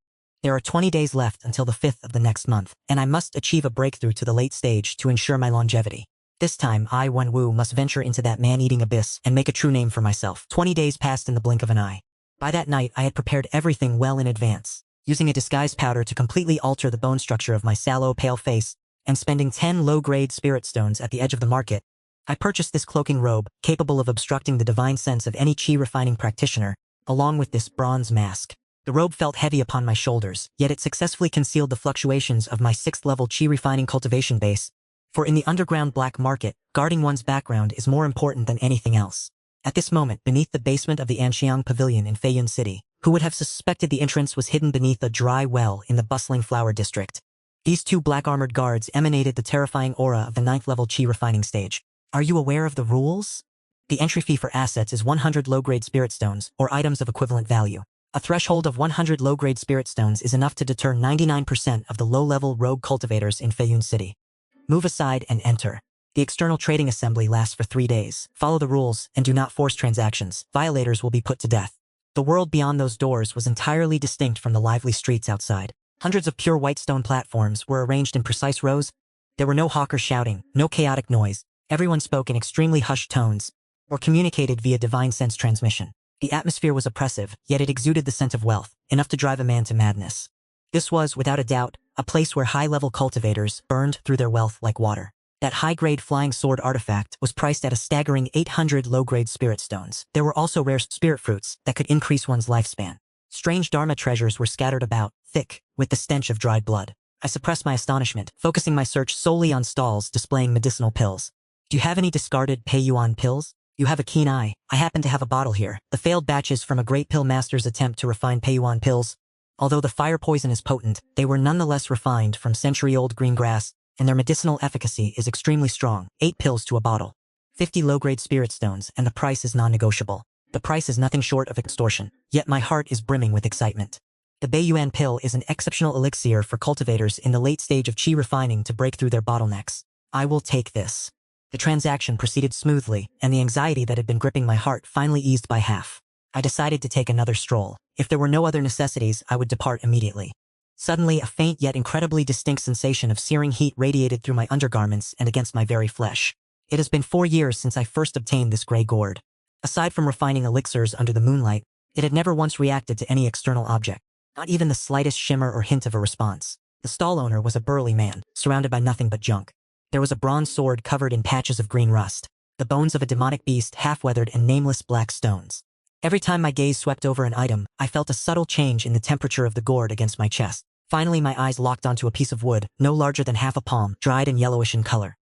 There are 20 days left until the 5th of the next month, and I must achieve a breakthrough to the late stage to ensure my longevity. This time, I, Wenwu, must venture into that man-eating abyss and make a true name for myself. 20 days passed in the blink of an eye. By that night, I had prepared everything well in advance, using a disguise powder to completely alter the bone structure of my sallow, pale face, and spending 10 low-grade spirit stones at the edge of the market. I purchased this cloaking robe, capable of obstructing the divine sense of any chi-refining practitioner, along with this bronze mask. The robe felt heavy upon my shoulders, yet it successfully concealed the fluctuations of my 6th-level chi-refining cultivation base. For in the underground black market, guarding one's background is more important than anything else. At this moment, beneath the basement of the Anshiang Pavilion in Feiyun City, who would have suspected the entrance was hidden beneath a dry well in the bustling flower district? These 2 black-armored guards emanated the terrifying aura of the 9th-level chi-refining stage. Are you aware of the rules? The entry fee for assets is 100 low-grade spirit stones, or items of equivalent value. A threshold of 100 low-grade spirit stones is enough to deter 99% of the low-level rogue cultivators in Feiyun City. Move aside and enter. The external trading assembly lasts for 3 days. Follow the rules and do not force transactions. Violators will be put to death. The world beyond those doors was entirely distinct from the lively streets outside. Hundreds of pure white stone platforms were arranged in precise rows. There were no hawkers shouting, no chaotic noise. Everyone spoke in extremely hushed tones, or communicated via divine sense transmission. The atmosphere was oppressive, yet it exuded the scent of wealth, enough to drive a man to madness. This was, without a doubt, a place where high-level cultivators burned through their wealth like water. That high-grade flying sword artifact was priced at a staggering 800 low-grade spirit stones. There were also rare spirit fruits that could increase one's lifespan. Strange dharma treasures were scattered about, thick, with the stench of dried blood. I suppressed my astonishment, focusing my search solely on stalls displaying medicinal pills. Do you have any discarded Pei Yuan pills? You have a keen eye. I happen to have a bottle here. The failed batches from a great pill master's attempt to refine Peiyuan pills. Although the fire poison is potent, they were nonetheless refined from century-old green grass, and their medicinal efficacy is extremely strong. 8 pills to a bottle. 50 low-grade spirit stones, and the price is non-negotiable. The price is nothing short of extortion, yet my heart is brimming with excitement. The Beiyuan pill is an exceptional elixir for cultivators in the late stage of qi refining to break through their bottlenecks. I will take this. The transaction proceeded smoothly, and the anxiety that had been gripping my heart finally eased by half. I decided to take another stroll. If there were no other necessities, I would depart immediately. Suddenly, a faint yet incredibly distinct sensation of searing heat radiated through my undergarments and against my very flesh. It has been 4 years since I first obtained this gray gourd. Aside from refining elixirs under the moonlight, it had never once reacted to any external object, not even the slightest shimmer or hint of a response. The stall owner was a burly man, surrounded by nothing but junk. There was a bronze sword covered in patches of green rust, the bones of a demonic beast half-weathered and nameless black stones. Every time my gaze swept over an item, I felt a subtle change in the temperature of the gourd against my chest. Finally, my eyes locked onto a piece of wood, no larger than half a palm, dried and yellowish in color.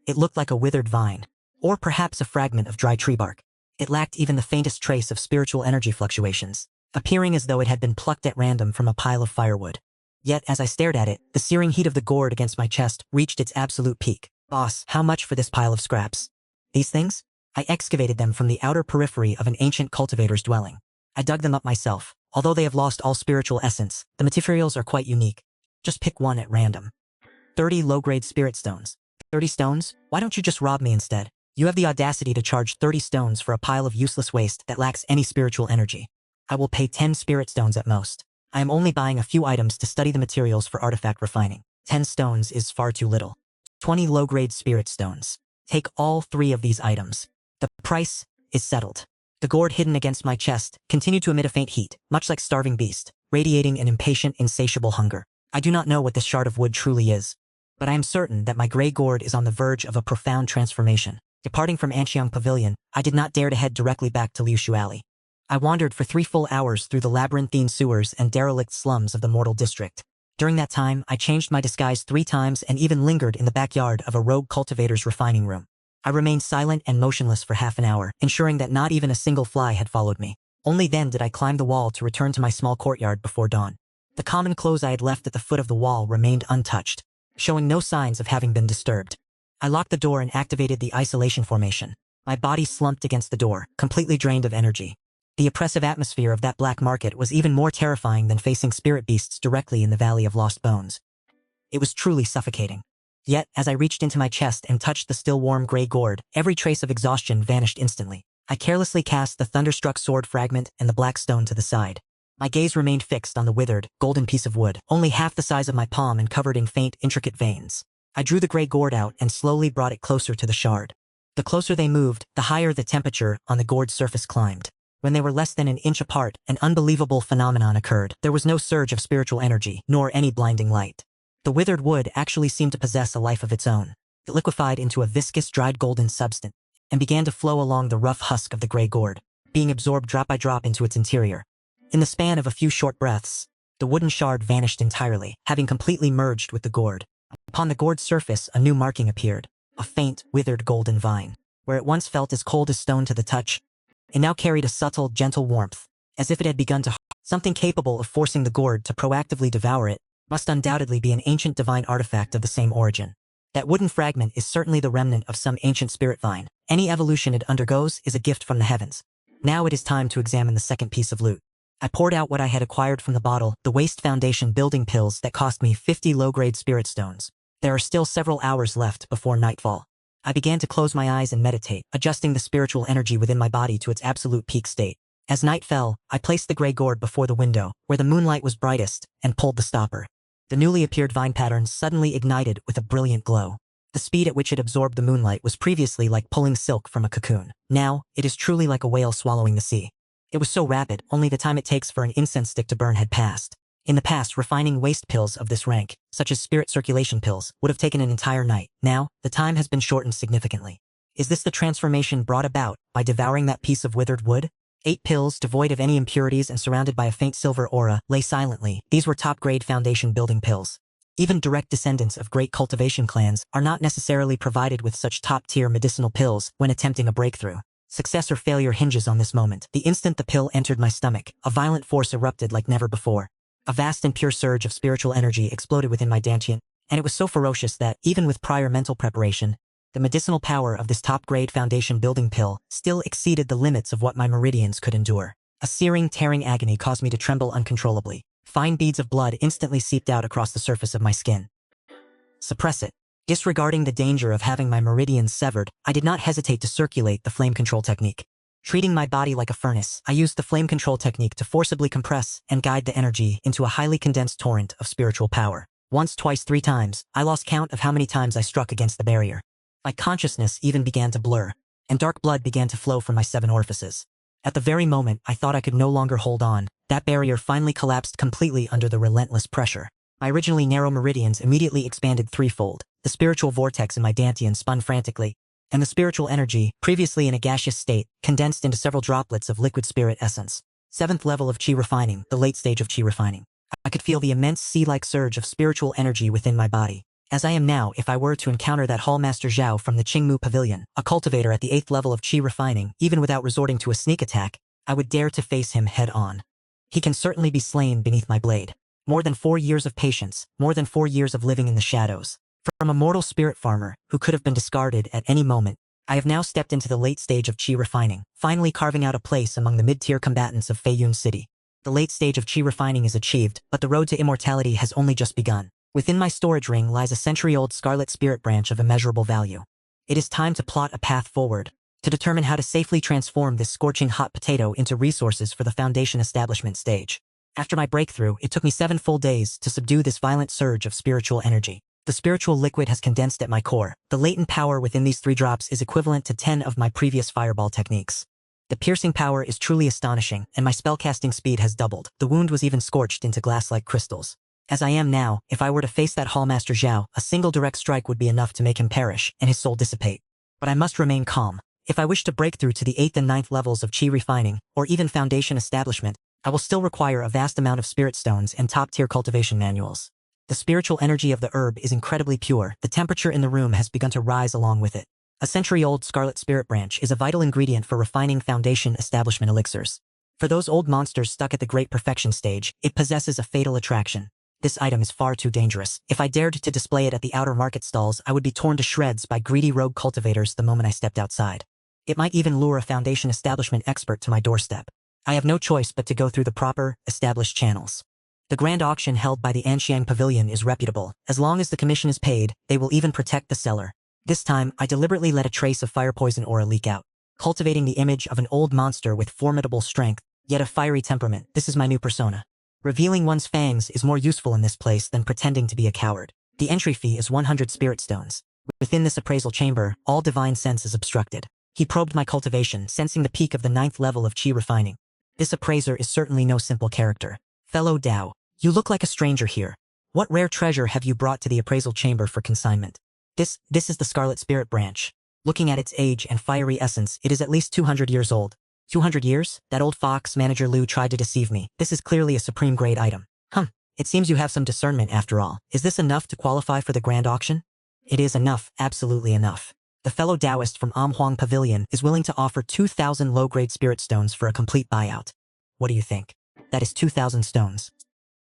It looked like a withered vine, or perhaps a fragment of dry tree bark. It lacked even the faintest trace of spiritual energy fluctuations, appearing as though it had been plucked at random from a pile of firewood. Yet, as I stared at it, the searing heat of the gourd against my chest reached its absolute peak. Boss, how much for this pile of scraps? These things? I excavated them from the outer periphery of an ancient cultivator's dwelling. I dug them up myself. Although they have lost all spiritual essence, the materials are quite unique. Just pick one at random. 30 low-grade spirit stones. 30 stones? Why don't you just rob me instead? You have the audacity to charge 30 stones for a pile of useless waste that lacks any spiritual energy. I will pay 10 spirit stones at most. I am only buying a few items to study the materials for artifact refining. 10 stones is far too little. 20 low-grade spirit stones. Take all 3 of these items. The price is settled. The gourd hidden against my chest continued to emit a faint heat, much like starving beast, radiating an impatient, insatiable hunger. I do not know what this shard of wood truly is, but I am certain that my gray gourd is on the verge of a profound transformation. Departing from Anqiang Pavilion, I did not dare to head directly back to Liushu Alley. I wandered for 3 full hours through the labyrinthine sewers and derelict slums of the Mortal District. During that time, I changed my disguise 3 times and even lingered in the backyard of a rogue cultivator's refining room. I remained silent and motionless for half an hour, ensuring that not even a single fly had followed me. Only then did I climb the wall to return to my small courtyard before dawn. The common clothes I had left at the foot of the wall remained untouched, showing no signs of having been disturbed. I locked the door and activated the isolation formation. My body slumped against the door, completely drained of energy. The oppressive atmosphere of that black market was even more terrifying than facing spirit beasts directly in the Valley of Lost Bones. It was truly suffocating. Yet, as I reached into my chest and touched the still warm gray gourd, every trace of exhaustion vanished instantly. I carelessly cast the thunderstruck sword fragment and the black stone to the side. My gaze remained fixed on the withered, golden piece of wood, only half the size of my palm and covered in faint, intricate veins. I drew the gray gourd out and slowly brought it closer to the shard. The closer they moved, the higher the temperature on the gourd's surface climbed. When they were less than an inch apart, an unbelievable phenomenon occurred. There was no surge of spiritual energy, nor any blinding light. The withered wood actually seemed to possess a life of its own. It liquefied into a viscous, dried golden substance, and began to flow along the rough husk of the gray gourd, being absorbed drop by drop into its interior. In the span of a few short breaths, the wooden shard vanished entirely, having completely merged with the gourd. Upon the gourd's surface, a new marking appeared, a faint, withered golden vine. Where it once felt as cold as stone to the touch, it now carried a subtle, gentle warmth, as if it had begun to. Something capable of forcing the gourd to proactively devour it must undoubtedly be an ancient divine artifact of the same origin. That wooden fragment is certainly the remnant of some ancient spirit vine. Any evolution it undergoes is a gift from the heavens. Now it is time to examine the second piece of loot. I poured out what I had acquired from the bottle, the Waste Foundation building pills that cost me 50 low-grade spirit stones. There are still several hours left before nightfall. I began to close my eyes and meditate, adjusting the spiritual energy within my body to its absolute peak state. As night fell, I placed the gray gourd before the window, where the moonlight was brightest, and pulled the stopper. The newly appeared vine pattern suddenly ignited with a brilliant glow. The speed at which it absorbed the moonlight was previously like pulling silk from a cocoon. Now, it is truly like a whale swallowing the sea. It was so rapid, only the time it takes for an incense stick to burn had passed. In the past, refining waste pills of this rank, such as spirit circulation pills, would have taken an entire night. Now, the time has been shortened significantly. Is this the transformation brought about by devouring that piece of withered wood? 8 pills, devoid of any impurities and surrounded by a faint silver aura, lay silently. These were top-grade foundation building pills. Even direct descendants of great cultivation clans are not necessarily provided with such top-tier medicinal pills when attempting a breakthrough. Success or failure hinges on this moment. The instant the pill entered my stomach, a violent force erupted like never before. A vast and pure surge of spiritual energy exploded within my dantian, and it was so ferocious that, even with prior mental preparation, the medicinal power of this top-grade foundation-building pill still exceeded the limits of what my meridians could endure. A searing, tearing agony caused me to tremble uncontrollably. Fine beads of blood instantly seeped out across the surface of my skin. Suppress it. Disregarding the danger of having my meridians severed, I did not hesitate to circulate the flame control technique. Treating my body like a furnace, I used the flame control technique to forcibly compress and guide the energy into a highly condensed torrent of spiritual power. Once, twice, 3 times, I lost count of how many times I struck against the barrier. My consciousness even began to blur, and dark blood began to flow from my 7 orifices. At the very moment I thought I could no longer hold on, that barrier finally collapsed completely under the relentless pressure. My originally narrow meridians immediately expanded threefold. The spiritual vortex in my dantian spun frantically, and the spiritual energy, previously in a gaseous state, condensed into several droplets of liquid spirit essence. 7th level of chi refining, the late stage of chi refining. I could feel the immense sea-like surge of spiritual energy within my body. As I am now, if I were to encounter that Hall Master Zhao from the Qingmu Pavilion, a cultivator at the 8th level of chi refining, even without resorting to a sneak attack, I would dare to face him head-on. He can certainly be slain beneath my blade. More than 4 years of patience, more than 4 years of living in the shadows. From a mortal spirit farmer, who could have been discarded at any moment, I have now stepped into the late stage of chi refining, finally carving out a place among the mid-tier combatants of Feiyun City. The late stage of chi refining is achieved, but the road to immortality has only just begun. Within my storage ring lies a century-old scarlet spirit branch of immeasurable value. It is time to plot a path forward, to determine how to safely transform this scorching hot potato into resources for the foundation establishment stage. After my breakthrough, it took me 7 full days to subdue this violent surge of spiritual energy. The spiritual liquid has condensed at my core. The latent power within these 3 drops is equivalent to 10 of my previous fireball techniques. The piercing power is truly astonishing, and my spellcasting speed has doubled. The wound was even scorched into glass-like crystals. As I am now, if I were to face that Hall Master Zhao, a single direct strike would be enough to make him perish and his soul dissipate. But I must remain calm. If I wish to break through to the 8th and 9th levels of chi refining, or even foundation establishment, I will still require a vast amount of spirit stones and top-tier cultivation manuals. The spiritual energy of the herb is incredibly pure. The temperature in the room has begun to rise along with it. A century-old scarlet spirit branch is a vital ingredient for refining foundation establishment elixirs. For those old monsters stuck at the great perfection stage, it possesses a fatal attraction. This item is far too dangerous. If I dared to display it at the outer market stalls, I would be torn to shreds by greedy rogue cultivators the moment I stepped outside. It might even lure a foundation establishment expert to my doorstep. I have no choice but to go through the proper, established channels. The grand auction held by the Anxiang Pavilion is reputable. As long as the commission is paid, they will even protect the seller. This time, I deliberately let a trace of fire poison aura leak out, cultivating the image of an old monster with formidable strength, yet a fiery temperament. This is my new persona. Revealing one's fangs is more useful in this place than pretending to be a coward. The entry fee is 100 spirit stones. Within this appraisal chamber, all divine sense is obstructed. He probed my cultivation, sensing the peak of the 9th level of chi refining. This appraiser is certainly no simple character. Fellow Dao, you look like a stranger here. What rare treasure have you brought to the appraisal chamber for consignment? This is the Scarlet Spirit branch. Looking at its age and fiery essence, it is at least 200 years old. 200 years? That old fox, Manager Liu, tried to deceive me. This is clearly a supreme grade item. It seems you have some discernment after all. Is this enough to qualify for the grand auction? It is enough, absolutely enough. The fellow Taoist from Amhuang Pavilion is willing to offer 2,000 low-grade spirit stones for a complete buyout. What do you think? That is 2,000 stones.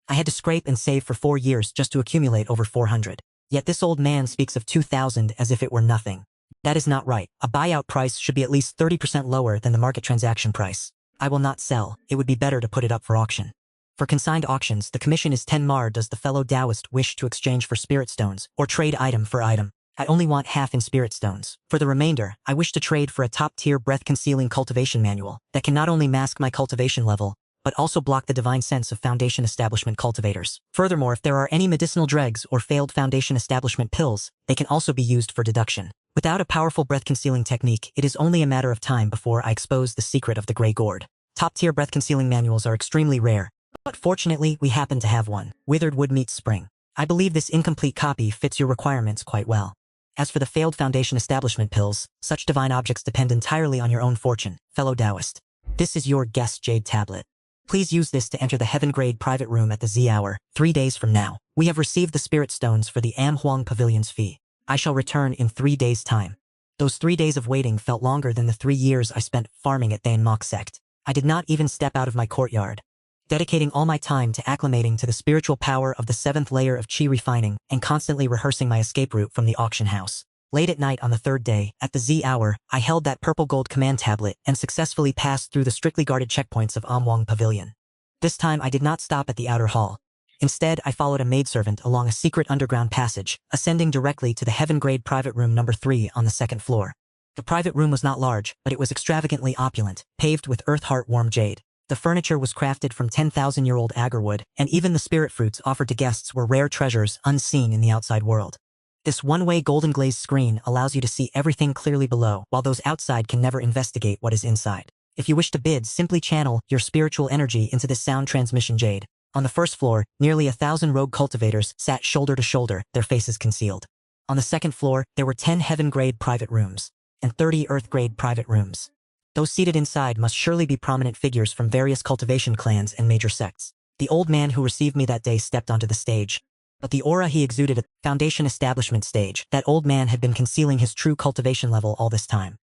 I had to scrape and save for 4 years just to accumulate over 400. Yet this old man speaks of 2,000 as if it were nothing. That is not right. A buyout price should be at least 30% lower than the market transaction price. I will not sell. It would be better to put it up for auction. For consigned auctions, the commission is 10 mar. Does the fellow Taoist wish to exchange for spirit stones, or trade item for item? I only want half in spirit stones. For the remainder, I wish to trade for a top-tier breath-concealing cultivation manual that can not only mask my cultivation level, but also block the divine sense of foundation establishment cultivators. Furthermore, if there are any medicinal dregs or failed foundation establishment pills, they can also be used for deduction. Without a powerful breath-concealing technique, it is only a matter of time before I expose the secret of the Grey Gourd. Top-tier breath-concealing manuals are extremely rare, but fortunately, we happen to have one. Withered wood meets spring. I believe this incomplete copy fits your requirements quite well. As for the failed foundation establishment pills, such divine objects depend entirely on your own fortune, fellow Taoist. This is your guest jade tablet. Please use this to enter the heaven-grade private room at the Z hour, 3 days from now. We have received the spirit stones for the Amhuang Pavilion's fee. I shall return in 3 days' time. Those 3 days of waiting felt longer than the 3 years I spent farming at Mok sect. I did not even step out of my courtyard, dedicating all my time to acclimating to the spiritual power of the 7th layer of chi refining and constantly rehearsing my escape route from the auction house. Late at night on the 3rd day, at the Z hour, I held that purple gold command tablet and successfully passed through the strictly guarded checkpoints of Amwang Pavilion. This time I did not stop at the outer hall. Instead, I followed a maidservant along a secret underground passage, ascending directly to the heaven-grade private room number 3 on the 2nd floor. The private room was not large, but it was extravagantly opulent, paved with earth-heart warm jade. The furniture was crafted from 10,000-year-old agarwood, and even the spirit fruits offered to guests were rare treasures unseen in the outside world. This one-way golden glazed screen allows you to see everything clearly below, while those outside can never investigate what is inside. If you wish to bid, simply channel your spiritual energy into this sound transmission jade. On the 1st floor, nearly 1,000 rogue cultivators sat shoulder to shoulder, their faces concealed. On the 2nd floor, there were 10 heaven-grade private rooms, and 30 earth-grade private rooms. Those seated inside must surely be prominent figures from various cultivation clans and major sects. The old man who received me that day stepped onto the stage, but the aura he exuded at the foundation establishment stage, that old man had been concealing his true cultivation level all this time.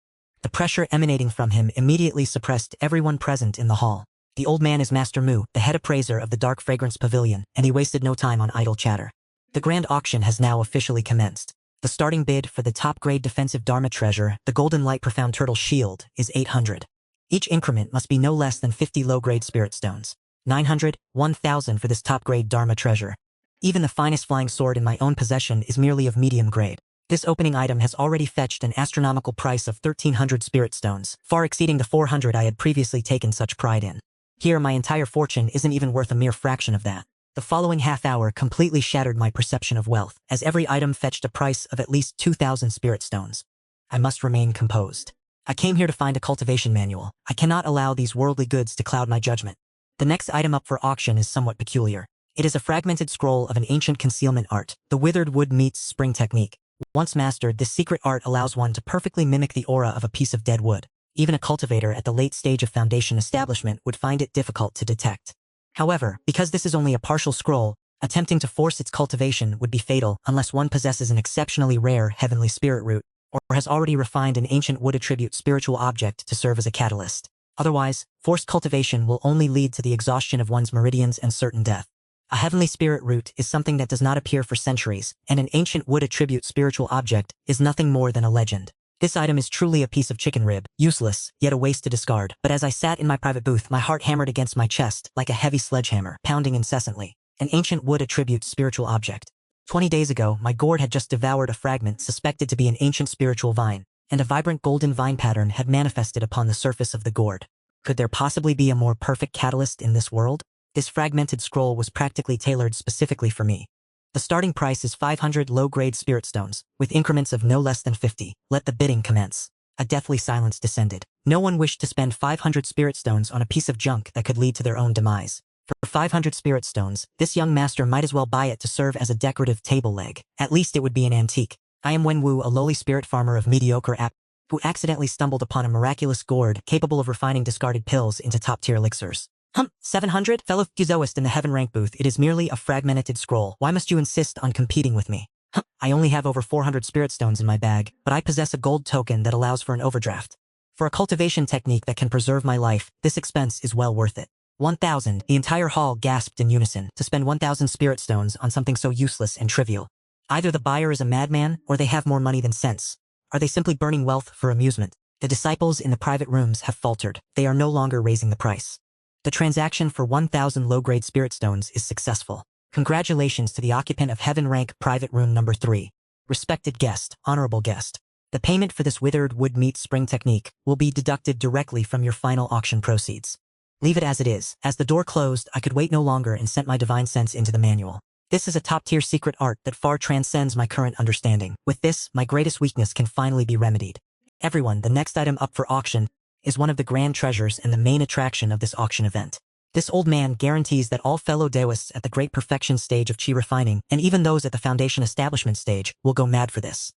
The pressure emanating from him immediately suppressed everyone present in the hall. The old man is Master Mu, the head appraiser of the Dark Fragrance Pavilion, and he wasted no time on idle chatter. The grand auction has now officially commenced. The starting bid for the top-grade defensive Dharma treasure, the Golden Light Profound Turtle Shield, is 800. Each increment must be no less than 50 low-grade spirit stones. 900, 1,000 for this top-grade Dharma treasure. Even the finest flying sword in my own possession is merely of medium grade. This opening item has already fetched an astronomical price of 1,300 spirit stones, far exceeding the 400 I had previously taken such pride in. Here my entire fortune isn't even worth a mere fraction of that. The following half-hour completely shattered my perception of wealth, as every item fetched a price of at least 2,000 spirit stones. I must remain composed. I came here to find a cultivation manual. I cannot allow these worldly goods to cloud my judgment. The next item up for auction is somewhat peculiar. It is a fragmented scroll of an ancient concealment art, the withered wood meets spring technique. Once mastered, this secret art allows one to perfectly mimic the aura of a piece of dead wood. Even a cultivator at the late stage of foundation establishment would find it difficult to detect. However, because this is only a partial scroll, attempting to force its cultivation would be fatal unless one possesses an exceptionally rare heavenly spirit root, or has already refined an ancient wood attribute spiritual object to serve as a catalyst. Otherwise, forced cultivation will only lead to the exhaustion of one's meridians and certain death. A heavenly spirit root is something that does not appear for centuries, and an ancient wood attribute spiritual object is nothing more than a legend. This item is truly a piece of chicken rib, useless, yet a waste to discard. But as I sat in my private booth, my heart hammered against my chest like a heavy sledgehammer, pounding incessantly. An ancient wood attribute spiritual object. 20 days ago, my gourd had just devoured a fragment suspected to be an ancient spiritual vine, and a vibrant golden vine pattern had manifested upon the surface of the gourd. Could there possibly be a more perfect catalyst in this world? This fragmented scroll was practically tailored specifically for me. The starting price is 500 low-grade spirit stones, with increments of no less than 50. Let the bidding commence. A deathly silence descended. No one wished to spend 500 spirit stones on a piece of junk that could lead to their own demise. For 500 spirit stones, this young master might as well buy it to serve as a decorative table leg. At least it would be an antique. I am Wenwu, a lowly spirit farmer of mediocre who accidentally stumbled upon a miraculous gourd capable of refining discarded pills into top-tier elixirs. 700? Fellow Fuzoist in the heaven rank booth, it is merely a fragmented scroll. Why must you insist on competing with me? I only have over 400 spirit stones in my bag, but I possess a gold token that allows for an overdraft. For a cultivation technique that can preserve my life, this expense is well worth it. 1,000. The entire hall gasped in unison to spend 1,000 spirit stones on something so useless and trivial. Either the buyer is a madman, or they have more money than sense. Are they simply burning wealth for amusement? The disciples in the private rooms have faltered. They are no longer raising the price. The transaction for 1,000 low-grade spirit stones is successful. Congratulations to the occupant of heaven rank private room number 3. Respected guest, honorable guest. The payment for this withered wood meet spring technique will be deducted directly from your final auction proceeds. Leave it as it is. As the door closed, I could wait no longer and sent my divine sense into the manual. This is a top-tier secret art that far transcends my current understanding. With this, my greatest weakness can finally be remedied. Everyone, the next item up for auction is one of the grand treasures and the main attraction of this auction event. This old man guarantees that all fellow Daoists at the great perfection stage of chi refining, and even those at the foundation establishment stage, will go mad for this.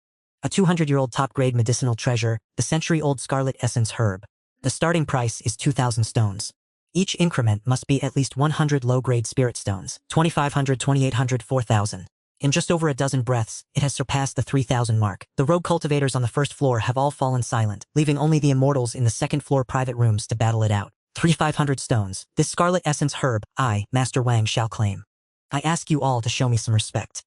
A 200-year-old top-grade medicinal treasure, the century-old scarlet essence herb. The starting price is 2,000 stones. Each increment must be at least 100 low-grade spirit stones, 2,500, 2,800, 4,000. In just over a dozen breaths, it has surpassed the 3,000 mark. The rogue cultivators on the first floor have all fallen silent, leaving only the immortals in the second floor private rooms to battle it out. 3,500 stones. This scarlet essence herb, I, Master Wang, shall claim. I ask you all to show me some respect.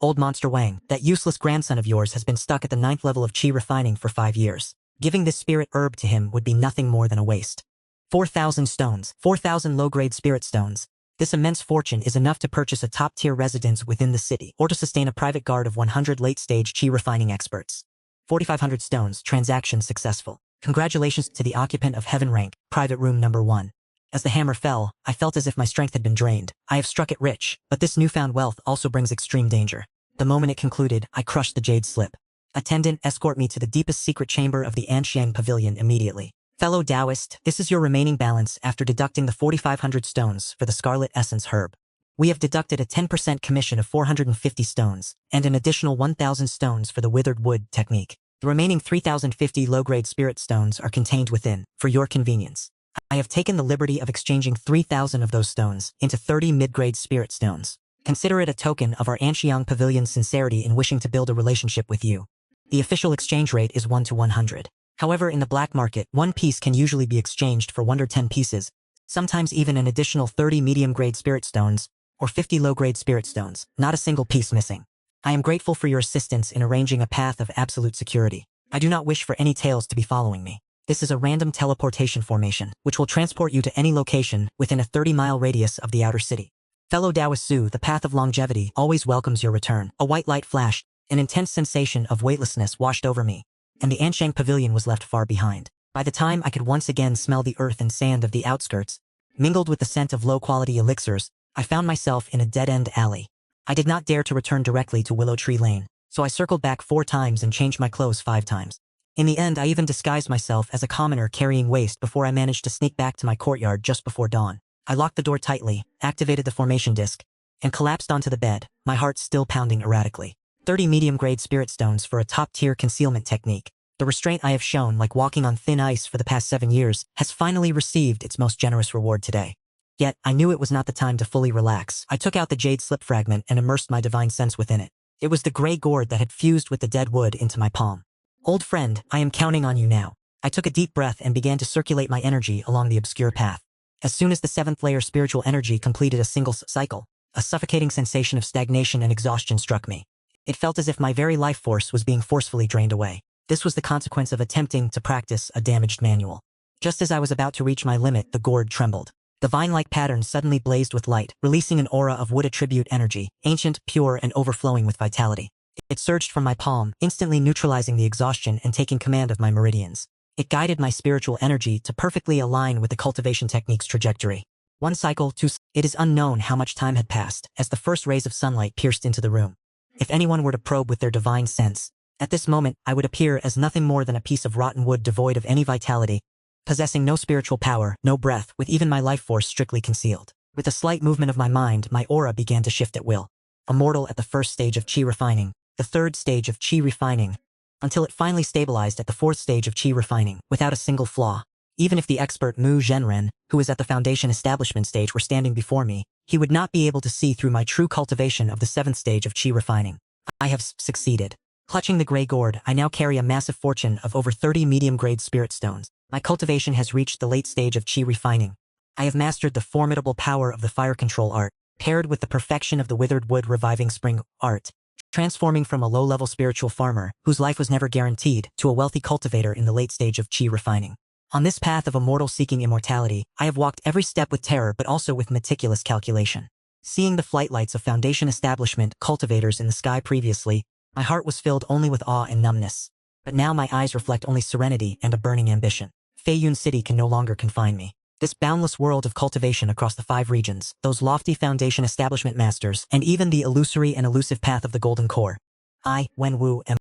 Old monster Wang, that useless grandson of yours has been stuck at the 9th level of qi refining for 5 years. Giving this spirit herb to him would be nothing more than a waste. 4,000 stones, 4,000 low-grade spirit stones. This immense fortune is enough to purchase a top-tier residence within the city, or to sustain a private guard of 100 late-stage qi refining experts. 4,500 stones, transaction successful. Congratulations to the occupant of heaven rank, private room number 1. As the hammer fell, I felt as if my strength had been drained. I have struck it rich, but this newfound wealth also brings extreme danger. The moment it concluded, I crushed the jade slip. Attendant, escort me to the deepest secret chamber of the Anxiang Pavilion immediately. Fellow Taoist, this is your remaining balance after deducting the 4,500 stones for the Scarlet Essence herb. We have deducted a 10% commission of 450 stones, and an additional 1,000 stones for the Withered Wood technique. The remaining 3,050 low-grade spirit stones are contained within, for your convenience. I have taken the liberty of exchanging 3,000 of those stones into 30 mid-grade spirit stones. Consider it a token of our Anxiang Pavilion's sincerity in wishing to build a relationship with you. The official exchange rate is 1 to 100. However, in the black market, one piece can usually be exchanged for 1 or 10 pieces, sometimes even an additional 30 medium-grade spirit stones, or 50 low-grade spirit stones, not a single piece missing. I am grateful for your assistance in arranging a path of absolute security. I do not wish for any tails to be following me. This is a random teleportation formation, which will transport you to any location within a 30-mile radius of the outer city. Fellow Taoist Su, the path of longevity always welcomes your return. A white light flashed, an intense sensation of weightlessness washed over me, and the Anxiang Pavilion was left far behind. By the time I could once again smell the earth and sand of the outskirts, mingled with the scent of low-quality elixirs, I found myself in a dead-end alley. I did not dare to return directly to Willow Tree Lane, so I circled back 4 times and changed my clothes 5 times. In the end, I even disguised myself as a commoner carrying waste before I managed to sneak back to my courtyard just before dawn. I locked the door tightly, activated the formation disc, and collapsed onto the bed, my heart still pounding erratically. 30 medium-grade spirit stones for a top-tier concealment technique. The restraint I have shown, like walking on thin ice for the past 7 years, has finally received its most generous reward today. Yet, I knew it was not the time to fully relax. I took out the jade slip fragment and immersed my divine sense within it. It was the gray gourd that had fused with the dead wood into my palm. Old friend, I am counting on you now. I took a deep breath and began to circulate my energy along the obscure path. As soon as the 7th layer spiritual energy completed a single cycle, a suffocating sensation of stagnation and exhaustion struck me. It felt as if my very life force was being forcefully drained away. This was the consequence of attempting to practice a damaged manual. Just as I was about to reach my limit, the gourd trembled. The vine-like pattern suddenly blazed with light, releasing an aura of wood attribute energy, ancient, pure, and overflowing with vitality. It surged from my palm, instantly neutralizing the exhaustion and taking command of my meridians. It guided my spiritual energy to perfectly align with the cultivation technique's trajectory. 1 cycle, 2. It is unknown how much time had passed as the first rays of sunlight pierced into the room. If anyone were to probe with their divine sense, at this moment I would appear as nothing more than a piece of rotten wood devoid of any vitality, possessing no spiritual power, no breath, with even my life force strictly concealed. With a slight movement of my mind, my aura began to shift at will. A mortal at the first stage of qi refining, the 3rd stage of qi refining, until it finally stabilized at the 4th stage of qi refining, without a single flaw. Even if the expert Mu Zhenren, who is at the foundation establishment stage, were standing before me, he would not be able to see through my true cultivation of the 7th stage of qi refining. I have succeeded. Clutching the gray gourd, I now carry a massive fortune of over 30 medium-grade spirit stones. My cultivation has reached the late stage of qi refining. I have mastered the formidable power of the fire control art, paired with the perfection of the withered wood reviving spring art, transforming from a low-level spiritual farmer, whose life was never guaranteed, to a wealthy cultivator in the late stage of qi refining. On this path of a mortal seeking immortality, I have walked every step with terror but also with meticulous calculation. Seeing the flight lights of foundation establishment cultivators in the sky previously, my heart was filled only with awe and numbness. But now my eyes reflect only serenity and a burning ambition. Feiyun City can no longer confine me. This boundless world of cultivation across the 5 regions, those lofty foundation establishment masters, and even the illusory and elusive path of the Golden Core. I, Wen Wu, am